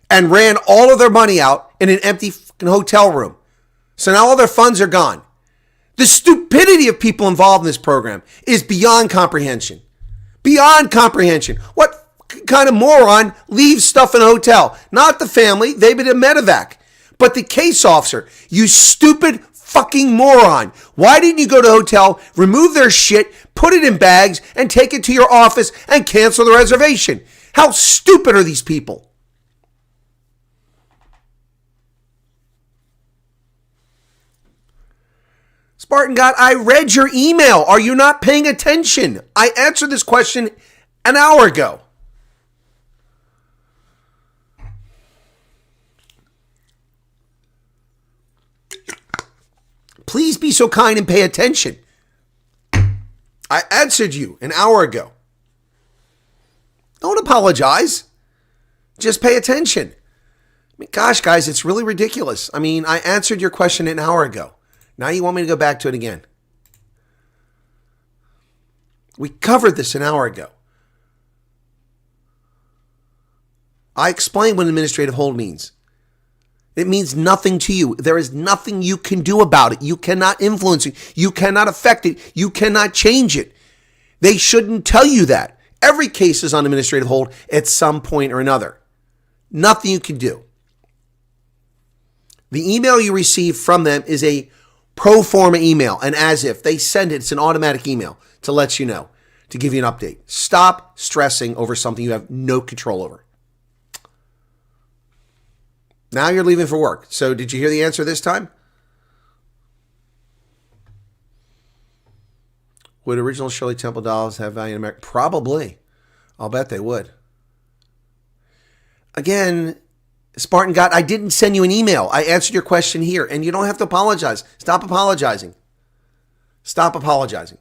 and ran all of their money out in an empty fucking hotel room. So now all their funds are gone. The stupidity of people involved in this program is beyond comprehension. Beyond comprehension. What kind of moron leaves stuff in a hotel? Not the family. They've been a medevac. But the case officer, you stupid fucking moron. Why didn't you go to the hotel, remove their shit, put it in bags, and take it to your office and cancel the reservation? How stupid are these people? Spartan God, I read your email. Are you not paying attention? I answered this question an hour ago. Please be so kind and pay attention. I answered you an hour ago. Don't apologize. Just pay attention. I mean, gosh, guys, it's really ridiculous. I mean, I answered your question an hour ago. Now you want me to go back to it again. We covered this an hour ago. I explained what administrative hold means. It means nothing to you. There is nothing you can do about it. You cannot influence it. You cannot affect it. You cannot change it. They shouldn't tell you that. Every case is on administrative hold at some point or another. Nothing you can do. The email you receive from them is a pro forma email, and as if they send it, it's an automatic email to let you know, to give you an update. Stop stressing over something you have no control over. Now you're leaving for work. So did you hear the answer this time? Would original Shirley Temple dolls have value in America? Probably. I'll bet they would. Again, Spartan God, I didn't send you an email. I answered your question here, and you don't have to apologize. Stop apologizing. Stop apologizing.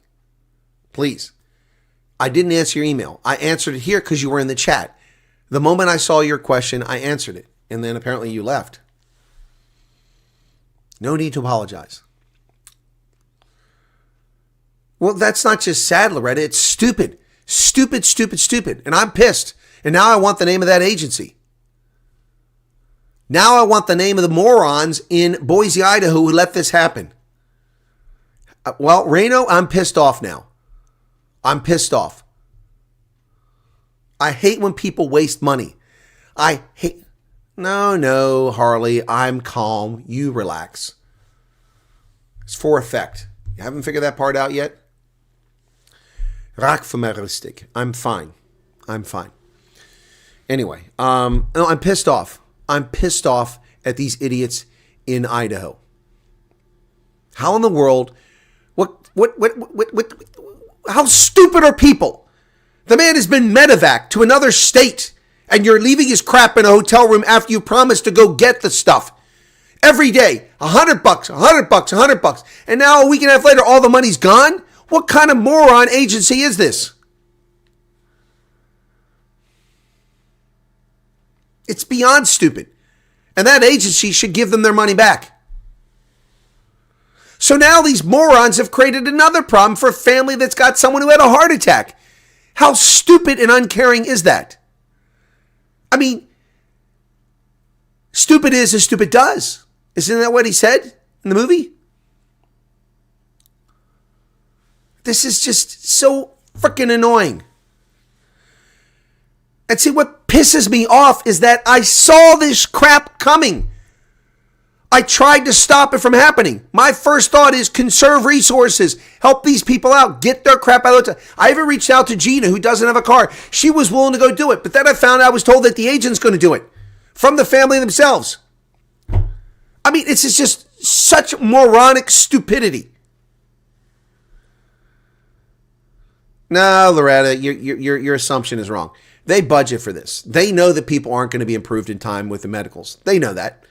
Please. I didn't answer your email. I answered it here because you were in the chat. The moment I saw your question, I answered it. And then apparently you left. No need to apologize. Well, that's not just sad, Loretta. It's stupid. Stupid, stupid, stupid. And I'm pissed. And now I want the name of that agency. Now I want the name of the morons in Boise, Idaho who let this happen. Well, Reno, I'm pissed off now. I'm pissed off. I hate when people waste money. I hate... No, Harley, I'm calm. You relax. It's for effect. You haven't figured that part out yet? Rakfumeristic. I'm fine. Anyway, no, I'm pissed off. I'm pissed off at these idiots in Idaho. How in the world, how stupid are people? The man has been medevac to another state, and you're leaving his crap in a hotel room after you promised to go get the stuff. Every day, $100, $100. And now a week and a half later, all the money's gone? What kind of moron agency is this? It's beyond stupid. And that agency should give them their money back. So now these morons have created another problem for a family that's got someone who had a heart attack. How stupid and uncaring is that? I mean, Stupid is as stupid does. Isn't that what he said in the movie? This is just so freaking annoying. And see, what pisses me off is that I saw this crap coming. I tried to stop it from happening. My first thought is conserve resources. Help these people out. Get their crap out of the hotel. I even reached out to Gina, who doesn't have a car. She was willing to go do it. But then I was told that the agent's going to do it. From the family themselves. I mean, it's just such moronic stupidity. No, Loretta, your assumption is wrong. They budget for this. They know that people aren't going to be improved in time with the medicals. They know that.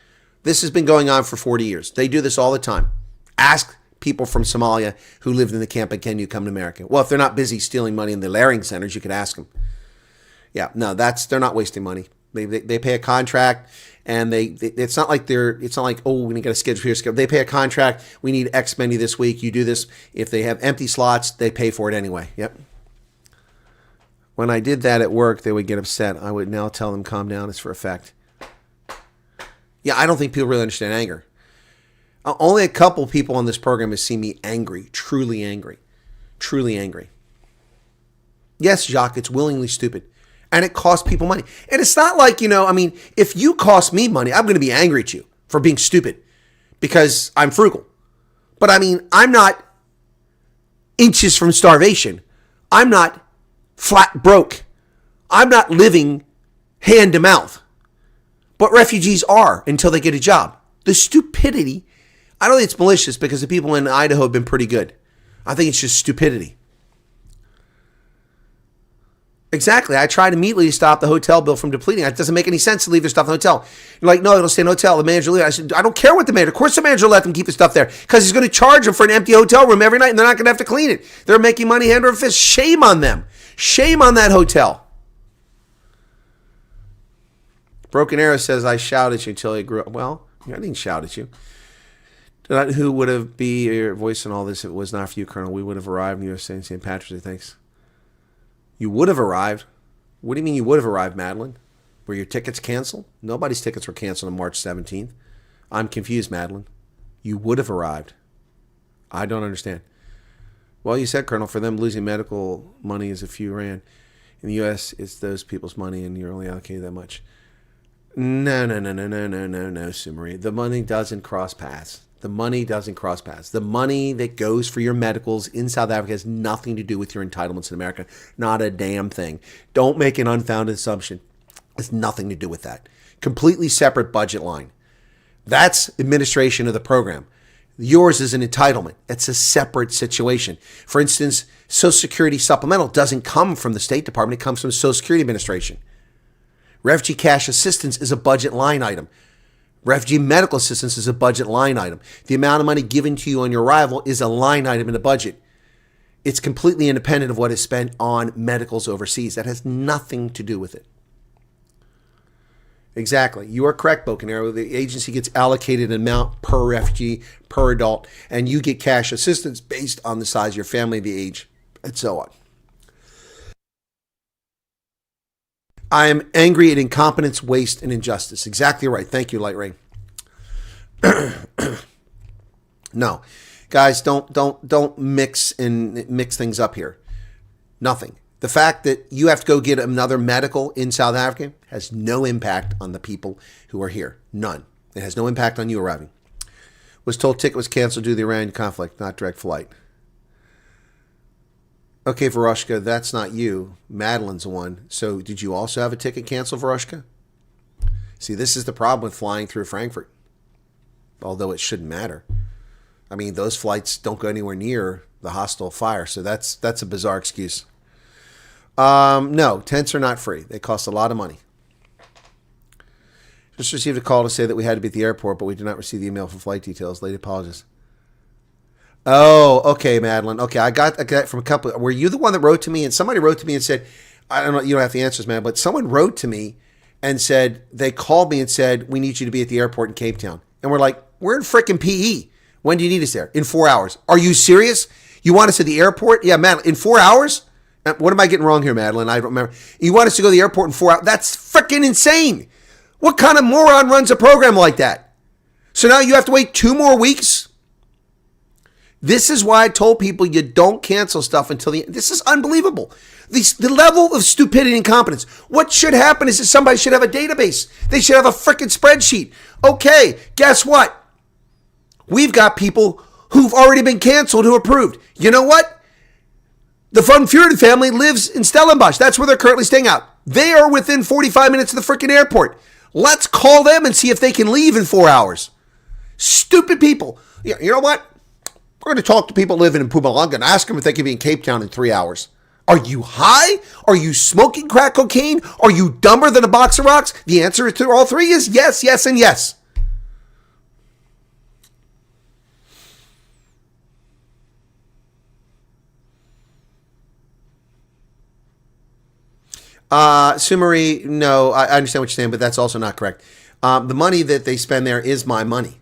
This has been going on for 40 years. They do this all the time. Ask people from Somalia who lived in the camp and can you come to America? Well, if they're not busy stealing money in the layering centers, you could ask them. Yeah, no, they're not wasting money. They pay a contract, and it's not like oh, we got a schedule here. They pay a contract. We need X many this week. You do this. If they have empty slots, they pay for it anyway. Yep. When I did that at work, they would get upset. I would now tell them, calm down. It's for effect. Yeah, I don't think people really understand anger. Only a couple people on this program have seen me angry, truly angry, truly angry. Yes, Jacques, it's willingly stupid. And it costs people money. And it's not like, if you cost me money, I'm going to be angry at you for being stupid because I'm frugal. But I'm not inches from starvation. I'm not flat broke. I'm not living hand to mouth. But refugees are until they get a job. The stupidity, I don't think it's malicious because the people in Idaho have been pretty good. I think it's just stupidity. Exactly. I tried immediately to stop the hotel bill from depleting. It doesn't make any sense to leave their stuff in the hotel. You're like, no, it'll stay in the hotel. The manager will leave. I said, I don't care what the manager. Of course the manager will let them keep the stuff there because he's going to charge them for an empty hotel room every night and they're not going to have to clean it. They're making money hand over fist. Shame on them. Shame on that hotel. Broken Arrow says, I shouted at you until I grew up. Well, I didn't shout at you. Who would have been your voice in all this if it was not for you, Colonel? We would have arrived in USA St. Patrick's Day. Thanks. You would have arrived? What do you mean you would have arrived, Madeline? Were your tickets canceled? Nobody's tickets were canceled on March 17th. I'm confused, Madeline. You would have arrived. I don't understand. Well, you said, Colonel, for them losing medical money is a few rand. In the U.S., it's those people's money and you're only allocated that much. No, Sumari. The money doesn't cross paths. The money doesn't cross paths. The money that goes for your medicals in South Africa has nothing to do with your entitlements in America. Not a damn thing. Don't make an unfounded assumption. It has nothing to do with that. Completely separate budget line. That's administration of the program. Yours is an entitlement. It's a separate situation. For instance, Social Security supplemental doesn't come from the State Department. It comes from the Social Security Administration. Refugee cash assistance is a budget line item. Refugee medical assistance is a budget line item. The amount of money given to you on your arrival is a line item in the budget. It's completely independent of what is spent on medicals overseas. That has nothing to do with it. Exactly. You are correct, Bocanero. The agency gets allocated an amount per refugee, per adult, and you get cash assistance based on the size of your family, the age, and so on. I am angry at incompetence, waste, and injustice. Exactly right. Thank you, Light Ray. No, guys, don't mix things up here. Nothing. The fact that you have to go get another medical in South Africa has no impact on the people who are here. None. It has no impact on you arriving. Was told ticket was canceled due to the Iranian conflict, not direct flight. Okay, Varushka, that's not you. Madeline's the one. So did you also have a ticket canceled, Varushka? See, this is the problem with flying through Frankfurt. Although it shouldn't matter. I mean, those flights don't go anywhere near the hostile fire. So that's a bizarre excuse. No, tents are not free. They cost a lot of money. Just received a call to say that we had to be at the airport, but we did not receive the email for flight details. Lady apologies. Oh, okay, Madeline. Okay, I got from a couple. Were you the one that wrote to me? And somebody wrote to me and said, I don't know, you don't have the answers, man, but someone wrote to me and said, they called me and said, we need you to be at the airport in Cape Town. And we're like, we're in frickin' PE. When do you need us there? In 4 hours. Are you serious? You want us at the airport? Yeah, Madeline, in 4 hours? What am I getting wrong here, Madeline? I don't remember. You want us to go to the airport in 4 hours? That's frickin' insane. What kind of moron runs a program like that? So now you have to wait 2 more weeks? This is why I told people you don't cancel stuff until the end. This is unbelievable. The level of stupidity and incompetence. What should happen is that somebody should have a database. They should have a freaking spreadsheet. Okay, guess what? We've got people who've already been canceled who approved. You know what? The Von Fuhren family lives in Stellenbosch. That's where they're currently staying out. They are within 45 minutes of the freaking airport. Let's call them and see if they can leave in 4 hours. Stupid people. You know what? We're going to talk to people living in Mpumalanga and ask them if they can be in Cape Town in 3 hours. Are you high? Are you smoking crack cocaine? Are you dumber than a box of rocks? The answer to all 3 is yes, yes, and yes. Sumari, no, I understand what you're saying, but that's also not correct. The money that they spend there is my money.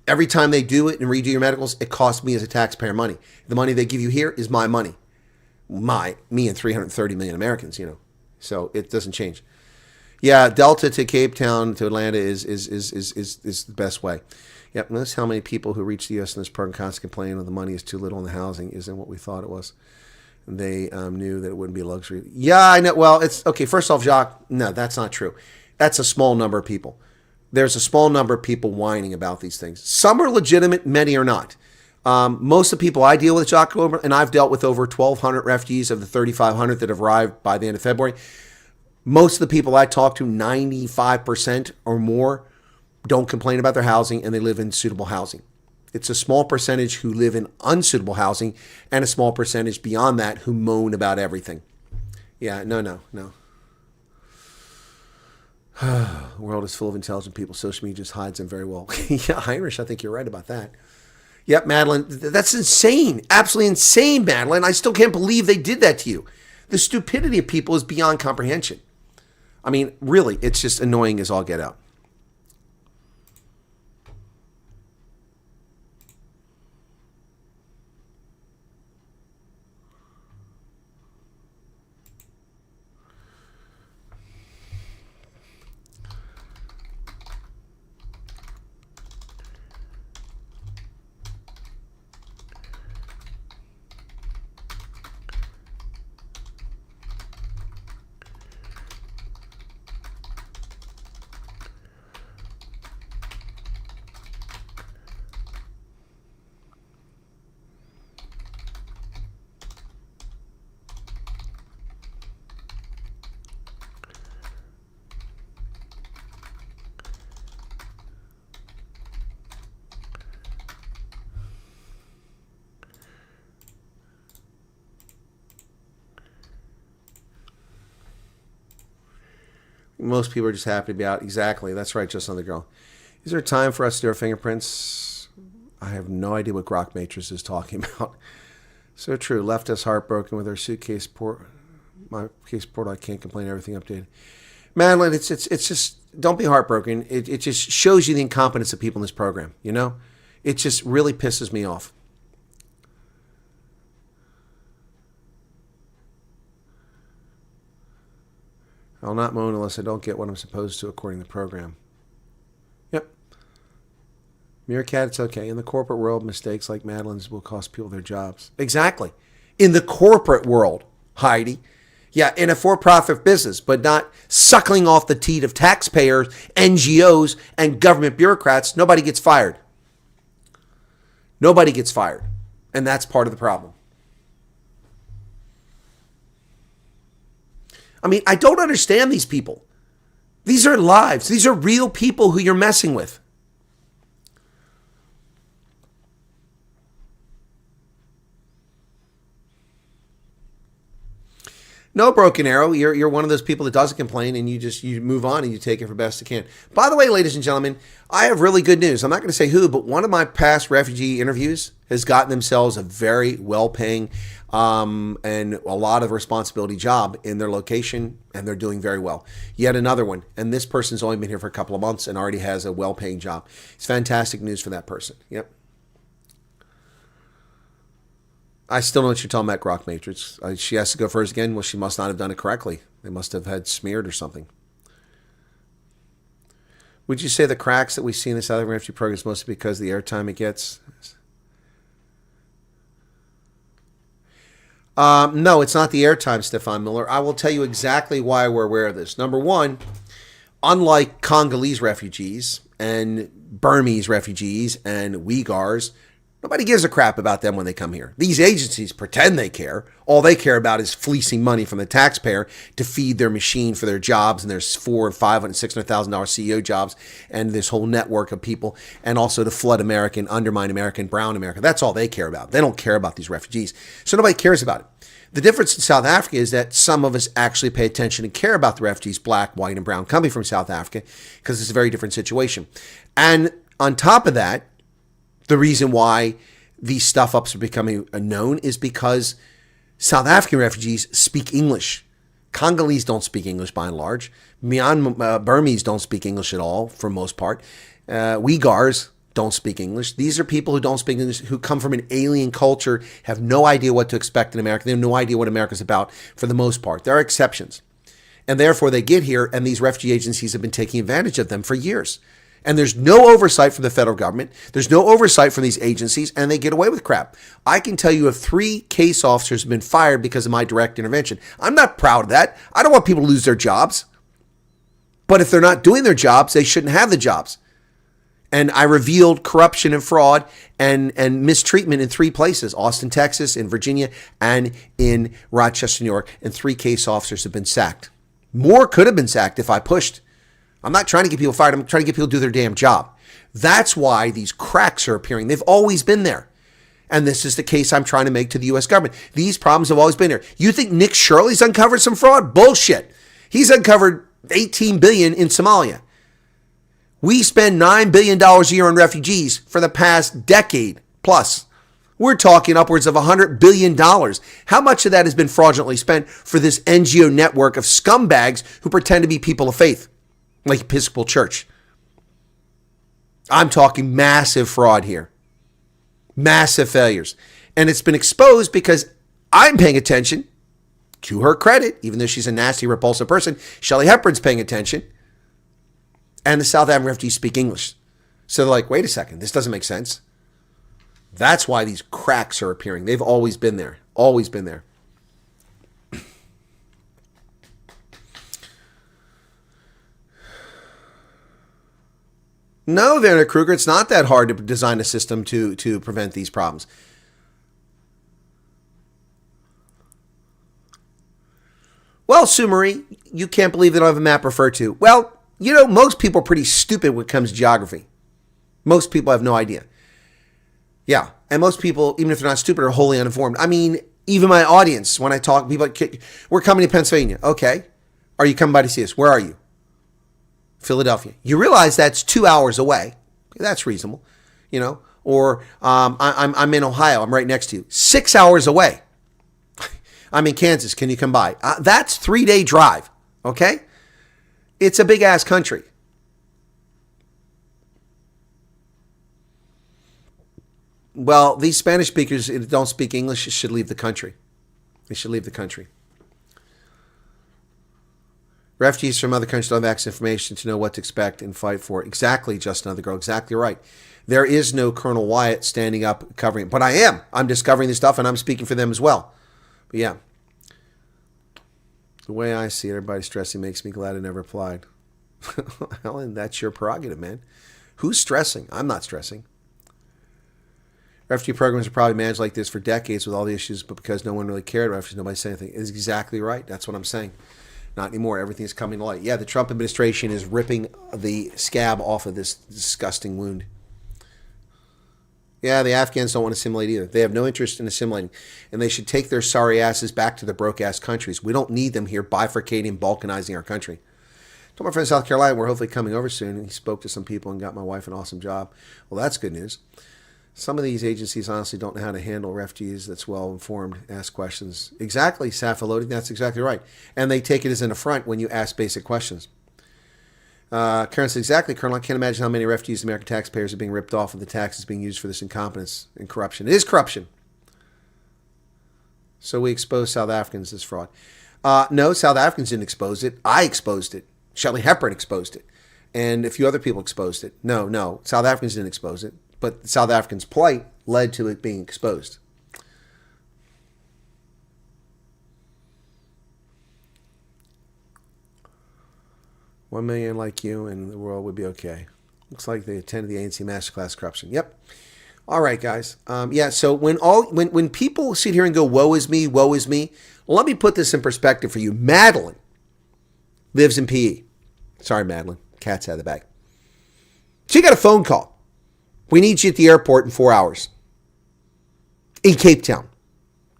Every time they do it and redo your medicals, it costs me as a taxpayer money. The money they give you here is my money. Me and 330 million Americans, So it doesn't change. Yeah, Delta to Cape Town to Atlanta is the best way. Yep, notice how many people who reach the U.S. in this program constantly complain that the money is too little and the housing isn't what we thought it was. They knew that it wouldn't be a luxury. Yeah, I know. Well, it's okay. First off, Jacques, no, that's not true. That's a small number of people. There's a small number of people whining about these things. Some are legitimate, many are not. Most of the people I deal with, Jacques, and I've dealt with over 1,200 refugees of the 3,500 that have arrived by the end of February. Most of the people I talk to, 95% or more, don't complain about their housing and they live in suitable housing. It's a small percentage who live in unsuitable housing and a small percentage beyond that who moan about everything. Yeah, no. The world is full of intelligent people. Social media just hides them very well. Yeah, Irish, I think you're right about that. Yep, Madeline, that's insane. Absolutely insane, Madeline. I still can't believe they did that to you. The stupidity of people is beyond comprehension. I mean, really, it's just annoying as all get out. Most people are just happy to be out. Exactly. That's right, just another girl. Is there time for us to do our fingerprints? I have no idea what Grok Matrix is talking about. So true. Left us heartbroken with our suitcase port. My case port, I can't complain. Everything updated. Madeline, it's just, don't be heartbroken. It just shows you the incompetence of people in this program, It just really pisses me off. I'll not moan unless I don't get what I'm supposed to according to the program. Yep. Meerkat, it's okay. In the corporate world, mistakes like Madeline's will cost people their jobs. Exactly. In the corporate world, Heidi. Yeah, in a for-profit business, but not suckling off the teat of taxpayers, NGOs, and government bureaucrats. Nobody gets fired. Nobody gets fired. And that's part of the problem. I mean, I don't understand these people. These are lives. These are real people who you're messing with. No, Broken Arrow, you're one of those people that doesn't complain and you move on and you take it for best you can. By the way, ladies and gentlemen, I have really good news. I'm not going to say who, but one of my past refugee interviews has gotten themselves a very well-paying and a lot of responsibility job in their location, and they're doing very well. Yet another one, and this person's only been here for a couple of months and already has a well-paying job. It's fantastic news for that person. Yep. I still don't know what you're talking about, Grok Matrix. She has to go first again. Well, she must not have done it correctly. They must have had smeared or something. Would you say the cracks that we see in the South African refugee program is mostly because of the airtime it gets? No, it's not the airtime, Stefan Miller. I will tell you exactly why we're aware of this. Number one, unlike Congolese refugees and Burmese refugees and Uyghurs, nobody gives a crap about them when they come here. These agencies pretend they care. All they care about is fleecing money from the taxpayer to feed their machine for their jobs, and there's $400,000 and $500,000 and $600,000 CEO jobs and this whole network of people, and also to flood America and undermine America and brown America. That's all they care about. They don't care about these refugees. So nobody cares about it. The difference in South Africa is that some of us actually pay attention and care about the refugees, black, white, and brown, coming from South Africa, because it's a very different situation. And on top of that, the reason why these stuff-ups are becoming known is because South African refugees speak English. Congolese don't speak English by and large. Burmese don't speak English at all for most part. Uyghurs don't speak English. These are people who don't speak English, who come from an alien culture, have no idea what to expect in America. They have no idea what America's about for the most part. There are exceptions. And therefore they get here, and these refugee agencies have been taking advantage of them for years. And there's no oversight from the federal government. There's no oversight from these agencies, and they get away with crap. I can tell you of 3 case officers have been fired because of my direct intervention. I'm not proud of that. I don't want people to lose their jobs. But if they're not doing their jobs, they shouldn't have the jobs. And I revealed corruption and fraud and mistreatment in 3 places: Austin, Texas, in Virginia, and in Rochester, New York. And 3 case officers have been sacked. More could have been sacked if I pushed. I'm not trying to get people fired. I'm trying to get people to do their damn job. That's why these cracks are appearing. They've always been there. And this is the case I'm trying to make to the U.S. government. These problems have always been there. You think Nick Shirley's uncovered some fraud? Bullshit. He's uncovered $18 billion in Somalia. We spend $9 billion a year on refugees for the past decade plus. We're talking upwards of $100 billion. How much of that has been fraudulently spent for this NGO network of scumbags who pretend to be people of faith, like Episcopal Church? I'm talking massive fraud here. Massive failures. And it's been exposed because I'm paying attention. To her credit, even though she's a nasty, repulsive person, Shelley Hepburn's paying attention. And the South African refugees speak English. So they're like, wait a second, this doesn't make sense. That's why these cracks are appearing. They've always been there. Always been there. No, Werner Kruger, it's not that hard to design a system to prevent these problems. Well, Sumeri, you can't believe they don't have a map referred to. Well, you know, most people are pretty stupid when it comes to geography. Most people have no idea. Yeah, and most people, even if they're not stupid, are wholly uninformed. I mean, even my audience, when I talk, people like, we're coming to Pennsylvania. Okay. Are you coming by to see us? Where are you? Philadelphia. You realize that's 2 hours away. That's reasonable, you know. Or I'm in Ohio. I'm right next to you. 6 hours away. I'm in Kansas. Can you come by? That's 3-day drive. Okay. It's a big ass country. Well, these Spanish speakers who don't speak English should leave the country. They should leave the country. Refugees from other countries don't have access to information to know what to expect and fight for. Exactly, Justin Othergirl. Exactly right. There is no Colonel Wyatt standing up covering it. But I am. I'm discovering this stuff and I'm speaking for them as well. But yeah. The way I see it, everybody stressing makes me glad I never applied. Helen, that's your prerogative, man. Who's stressing? I'm not stressing. Refugee programs are probably managed like this for decades with all the issues, but because no one really cared about refugees, nobody said anything. It's exactly right. That's what I'm saying. Not anymore. Everything is coming to light. Yeah, the Trump administration is ripping the scab off of this disgusting wound. Yeah, the Afghans don't want to assimilate either. They have no interest in assimilating. And they should take their sorry asses back to their broke-ass countries. We don't need them here bifurcating and balkanizing our country. I told my friend in South Carolina we're hopefully coming over soon. And he spoke to some people and got my wife an awesome job. Well, that's good news. Some of these agencies honestly don't know how to handle refugees that's well-informed, ask questions. Exactly, Safalodi, that's exactly right. And they take it as an affront when you ask basic questions. Karen says, exactly, Colonel, I can't imagine how many refugees American taxpayers are being ripped off of the taxes being used for this incompetence and corruption. It is corruption. So we expose South Africans as fraud. No, South Africans didn't expose it. I exposed it. Shelley Hepburn exposed it. and a few other people exposed it. No, South Africans didn't expose it, but South Africans' plight led to it being exposed. $1 million like you and the world would be okay. Looks like they attended the ANC Masterclass Corruption. Yep. All right, guys. So when people sit here and go, woe is me, let me put this in perspective for you. Madeline lives in PE. Sorry, Madeline. Cat's out of the bag. She got a phone call. We need you at the airport in 4 hours. In Cape Town.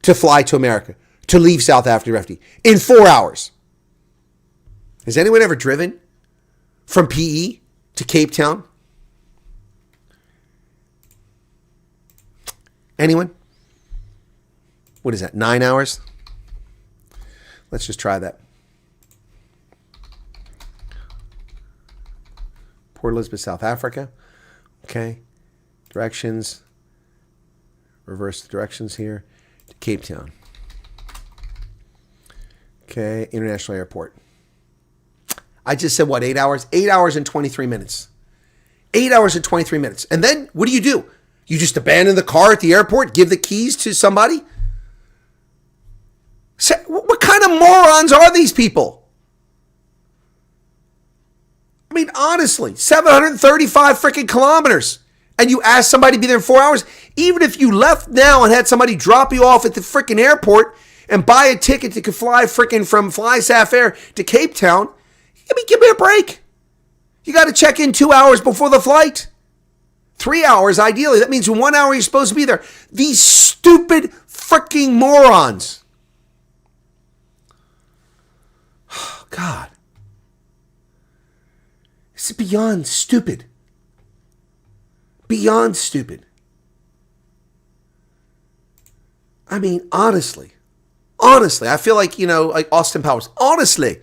To fly to America. To leave South Africa refugee. In 4 hours. Has anyone ever driven from PE to Cape Town? Anyone? What is that, 9 hours? Let's just try that. Port Elizabeth, South Africa. Okay. Directions. Reverse the directions here. To Cape Town. Okay. International Airport. I just said what, 8 hours? 8 hours and 23 minutes. 8 hours and 23 minutes. And then what do? You just abandon the car at the airport? Give the keys to somebody? What kind of morons are these people? I mean, honestly, 735 freaking kilometers. And you ask somebody to be there in 4 hours? Even if you left now and had somebody drop you off at the freaking airport and buy a ticket to fly freaking from FlySAF Air to Cape Town, give me a break. You got to check in 2 hours before the flight. 3 hours, ideally. That means in 1 hour you're supposed to be there. These stupid freaking morons. Oh, God. This is beyond stupid. Beyond stupid. I mean, honestly, I feel like, like Austin Powers. Honestly.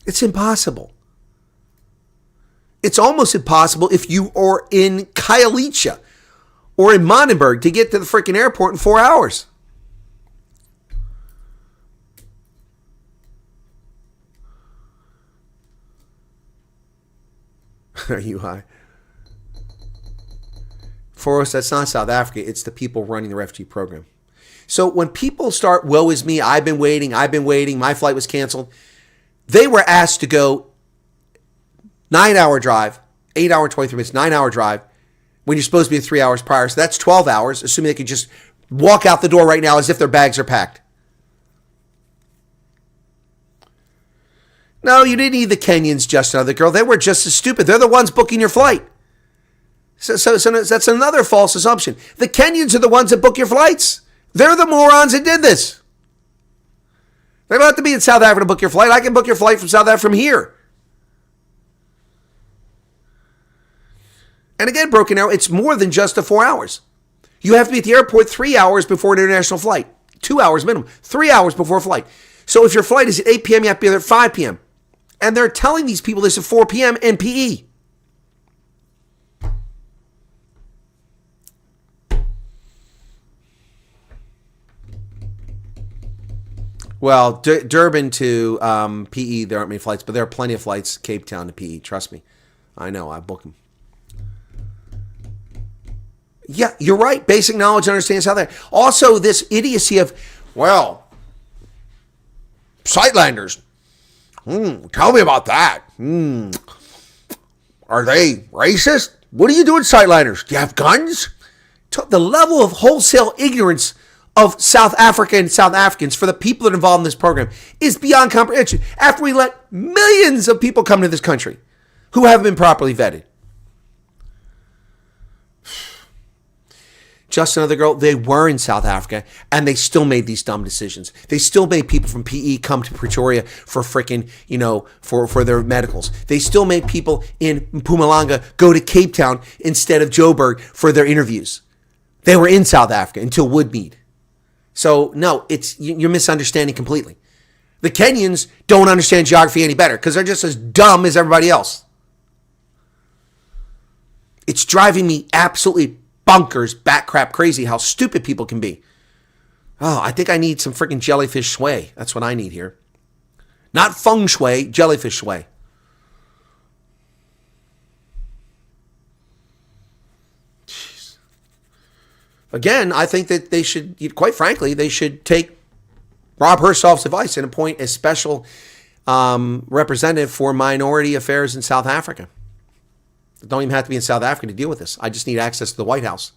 It's impossible. It's almost impossible if you are in Khayelitsha or in Monenberg to get to the freaking airport in 4 hours. Are you high? For us, that's not South Africa. It's the people running the refugee program. So when people start, woe is me, I've been waiting, my flight was canceled. They were asked to go 9 hour drive, 8 hour, 23 minutes, 9 hour drive when you're supposed to be in 3 hours prior. So that's 12 hours, assuming they could just walk out the door right now as if their bags are packed. No, you didn't need the Kenyans, just another girl. They were just as stupid. They're the ones booking your flight. So that's another false assumption. The Kenyans are the ones that book your flights. They're the morons that did this. They don't have to be in South Africa to book your flight. I can book your flight from South Africa from here. And again, broken out, it's more than just the 4 hours. You have to be at the airport 3 hours before an international flight. 2 hours minimum. 3 hours before flight. So if your flight is at 8 p.m., you have to be there at 5 p.m. And they're telling these people this at 4 p.m. in PE. Well, Durban to PE, there aren't many flights, but there are plenty of flights Cape Town to PE. Trust me. I know. I book them. Yeah, you're right. Basic knowledge and understanding how that. Also, this idiocy of, well, Sightlanders. Tell me about that. Are they racist? What are you doing, Sightlanders? Do you have guns? The level of wholesale ignorance of South Africa and South Africans for the people that are involved in this program is beyond comprehension. After we let millions of people come to this country who haven't been properly vetted. Just another girl, they were in South Africa and they still made these dumb decisions. They still made people from PE come to Pretoria for freaking, for their medicals. They still made people in Mpumalanga go to Cape Town instead of Joburg for their interviews. They were in South Africa until Woodmead. So, no, you're misunderstanding completely. The Kenyans don't understand geography any better because they're just as dumb as everybody else. It's driving me absolutely bonkers, bat crap crazy how stupid people can be. Oh, I think I need some freaking jellyfish shui. That's what I need here. Not feng shui, jellyfish shui. Jeez. Again, I think that they should, quite frankly, they should take Rob Hershoff's advice and appoint a special representative for minority affairs in South Africa. I don't even have to be in South Africa to deal with this. I just need access to the White House.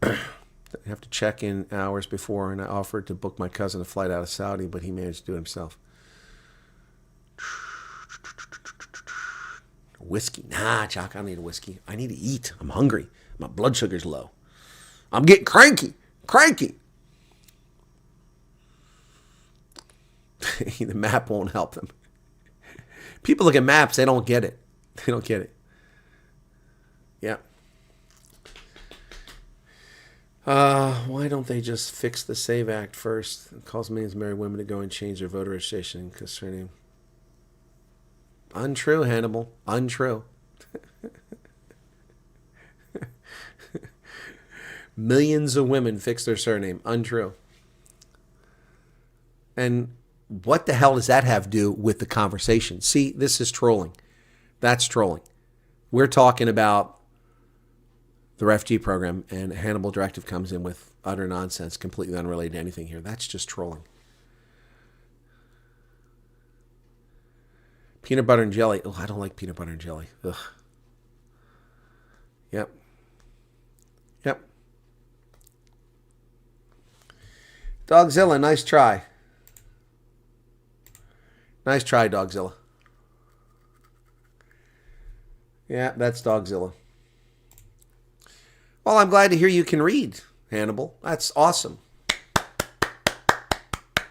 I have to check in hours before, and I offered to book my cousin a flight out of Saudi, but he managed to do it himself. Whiskey. Nah, Chuck, I don't need a whiskey. I need to eat. I'm hungry. My blood sugar's low. I'm getting cranky. Cranky. The map won't help them. People look at maps, they don't get it. They don't get it. Yeah. Why don't they just fix the SAVE Act first? It calls millions of married women to go and change their voter registration concerning. Untrue, Hannibal. Untrue. Millions of women fix their surname. Untrue. And what the hell does that have to do with the conversation? See, this is trolling. That's trolling. We're talking about the refugee program, and a Hannibal directive comes in with utter nonsense, completely unrelated to anything here. That's just trolling. Peanut butter and jelly. Oh, I don't like peanut butter and jelly. Ugh. Yep. Yep. Dogzilla, nice try. Nice try, Dogzilla. Yeah, that's Dogzilla. Well, I'm glad to hear you can read, Hannibal. That's awesome.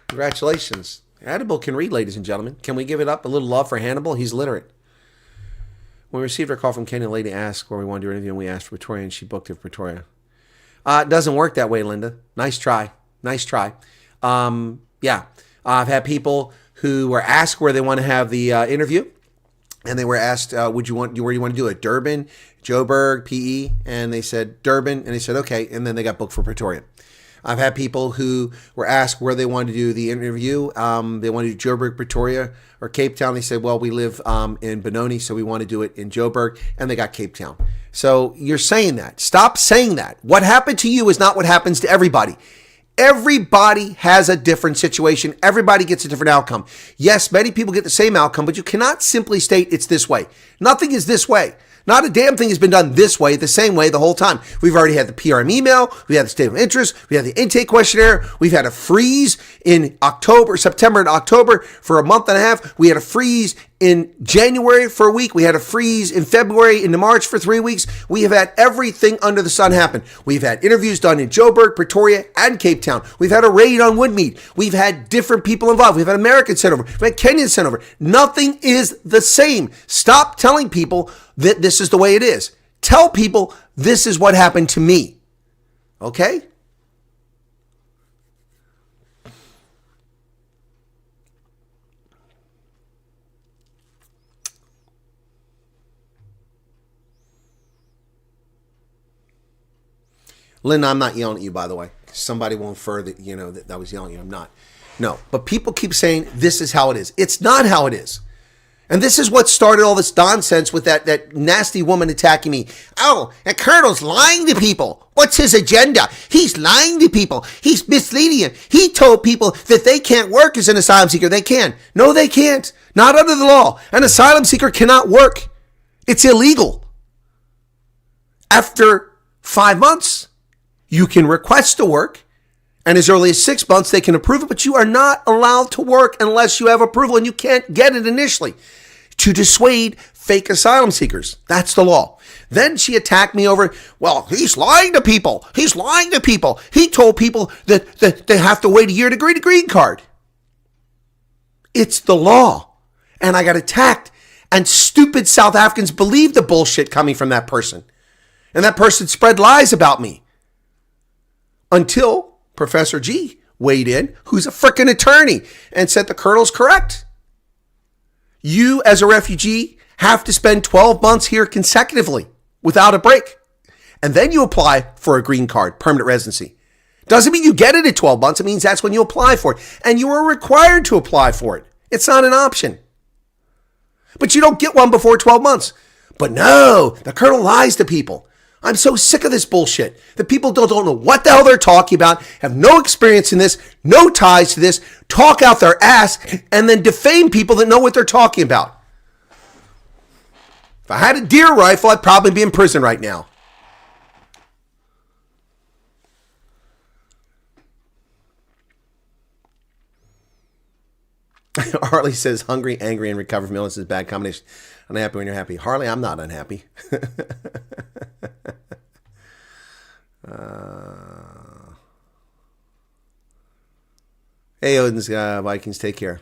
Congratulations. Hannibal can read, ladies and gentlemen. Can we give it up? A little love for Hannibal? He's literate. When we received our call from Kenya, a lady asked where we wanted to do an interview, and we asked for Pretoria, and she booked it for Pretoria. It doesn't work that way, Linda. Nice try. Nice try. Yeah. I've had people who were asked where they want to have the interview, and they were asked, where you want to do it? Durban, Joburg, PE, and they said Durban, and they said okay, and then they got booked for Pretoria. I've had people who were asked where they wanted to do the interview. They wanted to do Joburg, Pretoria, or Cape Town. They said, well, we live in Benoni, so we want to do it in Joburg, and they got Cape Town. So you're saying that. Stop saying that. What happened to you is not what happens to everybody. Everybody has a different situation. Everybody gets a different outcome. Yes, many people get the same outcome, but you cannot simply state it's this way. Nothing is this way. Not a damn thing has been done this way, the same way the whole time. We've already had the PRM email. We had the statement of interest. We had the intake questionnaire. We've had a freeze in September and October for a month and a half. We had a freeze in January for a week. We had a freeze in February into March for 3 weeks. We have had everything under the sun happen. We've had interviews done in Joburg, Pretoria, and Cape Town. We've had a raid on Woodmead. We've had different people involved. We've had Americans sent over. We've had Kenyans sent over. Nothing is the same. Stop telling people that this is the way it is. Tell people this is what happened to me. Okay? Lynn, I'm not yelling at you, by the way. Somebody will infer that, that I was yelling at you. I'm not. No. But people keep saying this is how it is. It's not how it is. And this is what started all this nonsense with that nasty woman attacking me. Oh, and Colonel's lying to people. What's his agenda? He's lying to people. He's misleading them. He told people that they can't work as an asylum seeker. They can. No, they can't. Not under the law. An asylum seeker cannot work. It's illegal. After 5 months, you can request to work. And as early as 6 months, they can approve it, but you are not allowed to work unless you have approval, and you can't get it initially, to dissuade fake asylum seekers. That's the law. Then she attacked me over, well, he's lying to people. He's lying to people. He told people that they have to wait a year to get a green card. It's the law. And I got attacked, and stupid South Africans believed the bullshit coming from that person. And that person spread lies about me. Until Professor G weighed in, who's a frickin' attorney, and said the Colonel's correct. You, as a refugee, have to spend 12 months here consecutively without a break. and then you apply for a green card, permanent residency. Doesn't mean you get it at 12 months. It means that's when you apply for it. And you are required to apply for it. It's not an option. But you don't get one before 12 months. But no, the colonel lies to people. I'm so sick of this bullshit. The people don't know what the hell they're talking about, have no experience in this, no ties to this, talk out their ass, and then defame people that know what they're talking about. If I had a deer rifle, I'd probably be in prison right now. Harley says, hungry, angry, and recovered from illness is a bad combination. Unhappy when you're happy. Harley, I'm not unhappy. Hey, Odin's Vikings, take care.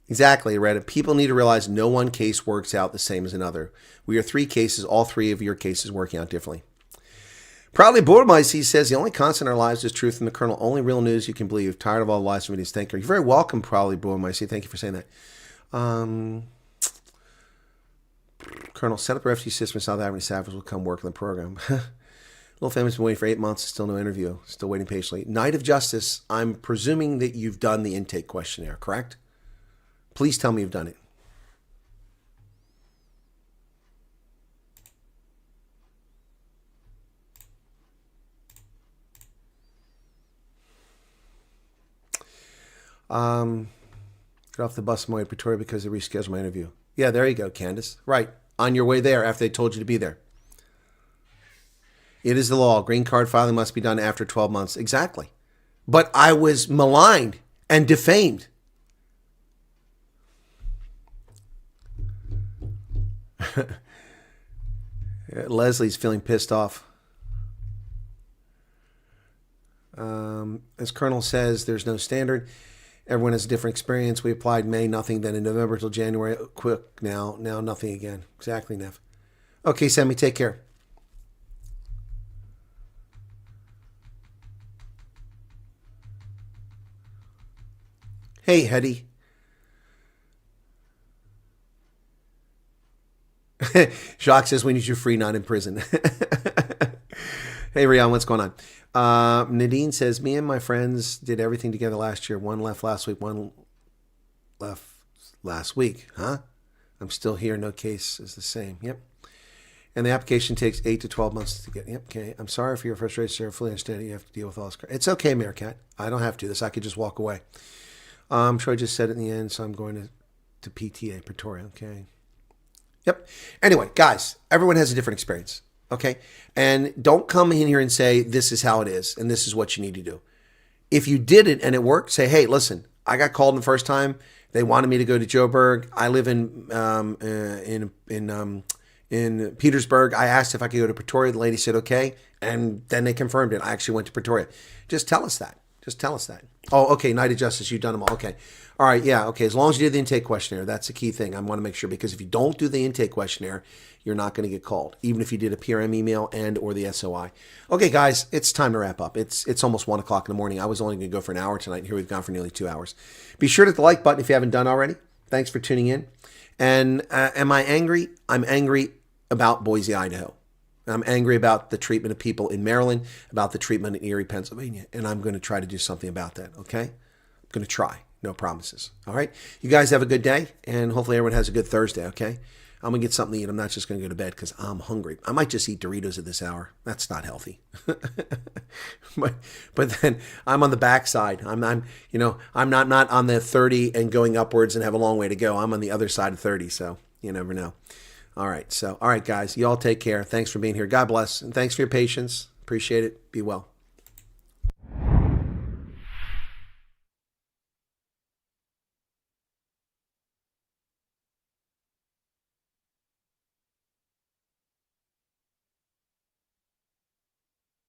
Exactly, Reddit. People need to realize no one case works out the same as another. We are 3 cases, all 3 of your cases working out differently. Proudly Bordermice, he says, the only constant in our lives is truth and the Colonel. Only real news you can believe. Tired of all the lies and videos. Thank you. You're very welcome, Proudly Bordermice. Thank you for saying that. Colonel, set up a refugee system in South African staffers will come work in the program. Little family's been waiting for 8 months. Still no interview. Still waiting patiently. Knight of Justice, I'm presuming that you've done the intake questionnaire, correct? Please tell me you've done it. Get off the bus on my way to Pretoria because they rescheduled my interview. Yeah, there you go, Candace. Right. On your way there after they told you to be there. It is the law. Green card filing must be done after 12 months. Exactly. But I was maligned and defamed. Leslie's feeling pissed off. As Colonel says, there's no standard. Everyone has a different experience. We applied May, nothing. Then in November till January, quick now nothing again. Exactly, Nev. Okay, Sammy, take care. Hey, Hetty. Jacques says we need you free, not in prison. Hey, Rian, what's going on? Nadine says, me and my friends did everything together last year. One left last week, one left last week. Huh? I'm still here. No case is the same. Yep. And the application takes 8 to 12 months to get. Yep. Okay. I'm sorry for your frustration, sir. I fully understand it. You have to deal with all this. It's okay, Meerkat. I don't have to do this. I could just walk away. I'm sure I just said it in the end, so I'm going to PTA, Pretoria. Okay. Yep. Anyway, guys, everyone has a different experience. Okay. And don't come in here and say, this is how it is, and this is what you need to do. If you did it and it worked, say, hey, listen, I got called the first time. They wanted me to go to Joburg. I live in Petersburg. I asked if I could go to Pretoria. The lady said, okay. And then they confirmed it. I actually went to Pretoria. Just tell us that. Just tell us that. Oh, okay. Knight of Justice. You've done them all. Okay. All right. Yeah. Okay. As long as you did the intake questionnaire, that's the key thing. I want to make sure, because if you don't do the intake questionnaire, you're not going to get called, even if you did a PRM email and or the SOI. Okay, guys, it's time to wrap up. It's almost 1 o'clock in the morning. I was only going to go for an hour tonight. Here we've gone for nearly 2 hours. Be sure to hit the like button if you haven't done already. Thanks for tuning in. And am I angry? I'm angry about Boise, Idaho. I'm angry about the treatment of people in Maryland, about the treatment in Erie, Pennsylvania. And I'm going to try to do something about that, okay? I'm going to try. No promises. All right? You guys have a good day, and hopefully everyone has a good Thursday, okay? I'm going to get something to eat. I'm not just going to go to bed because I'm hungry. I might just eat Doritos at this hour. That's not healthy. but then I'm on the backside. I'm not on the 30 and going upwards and have a long way to go. I'm on the other side of 30, so you never know. All right, guys, you all take care. Thanks for being here. God bless, and thanks for your patience. Appreciate it. Be well.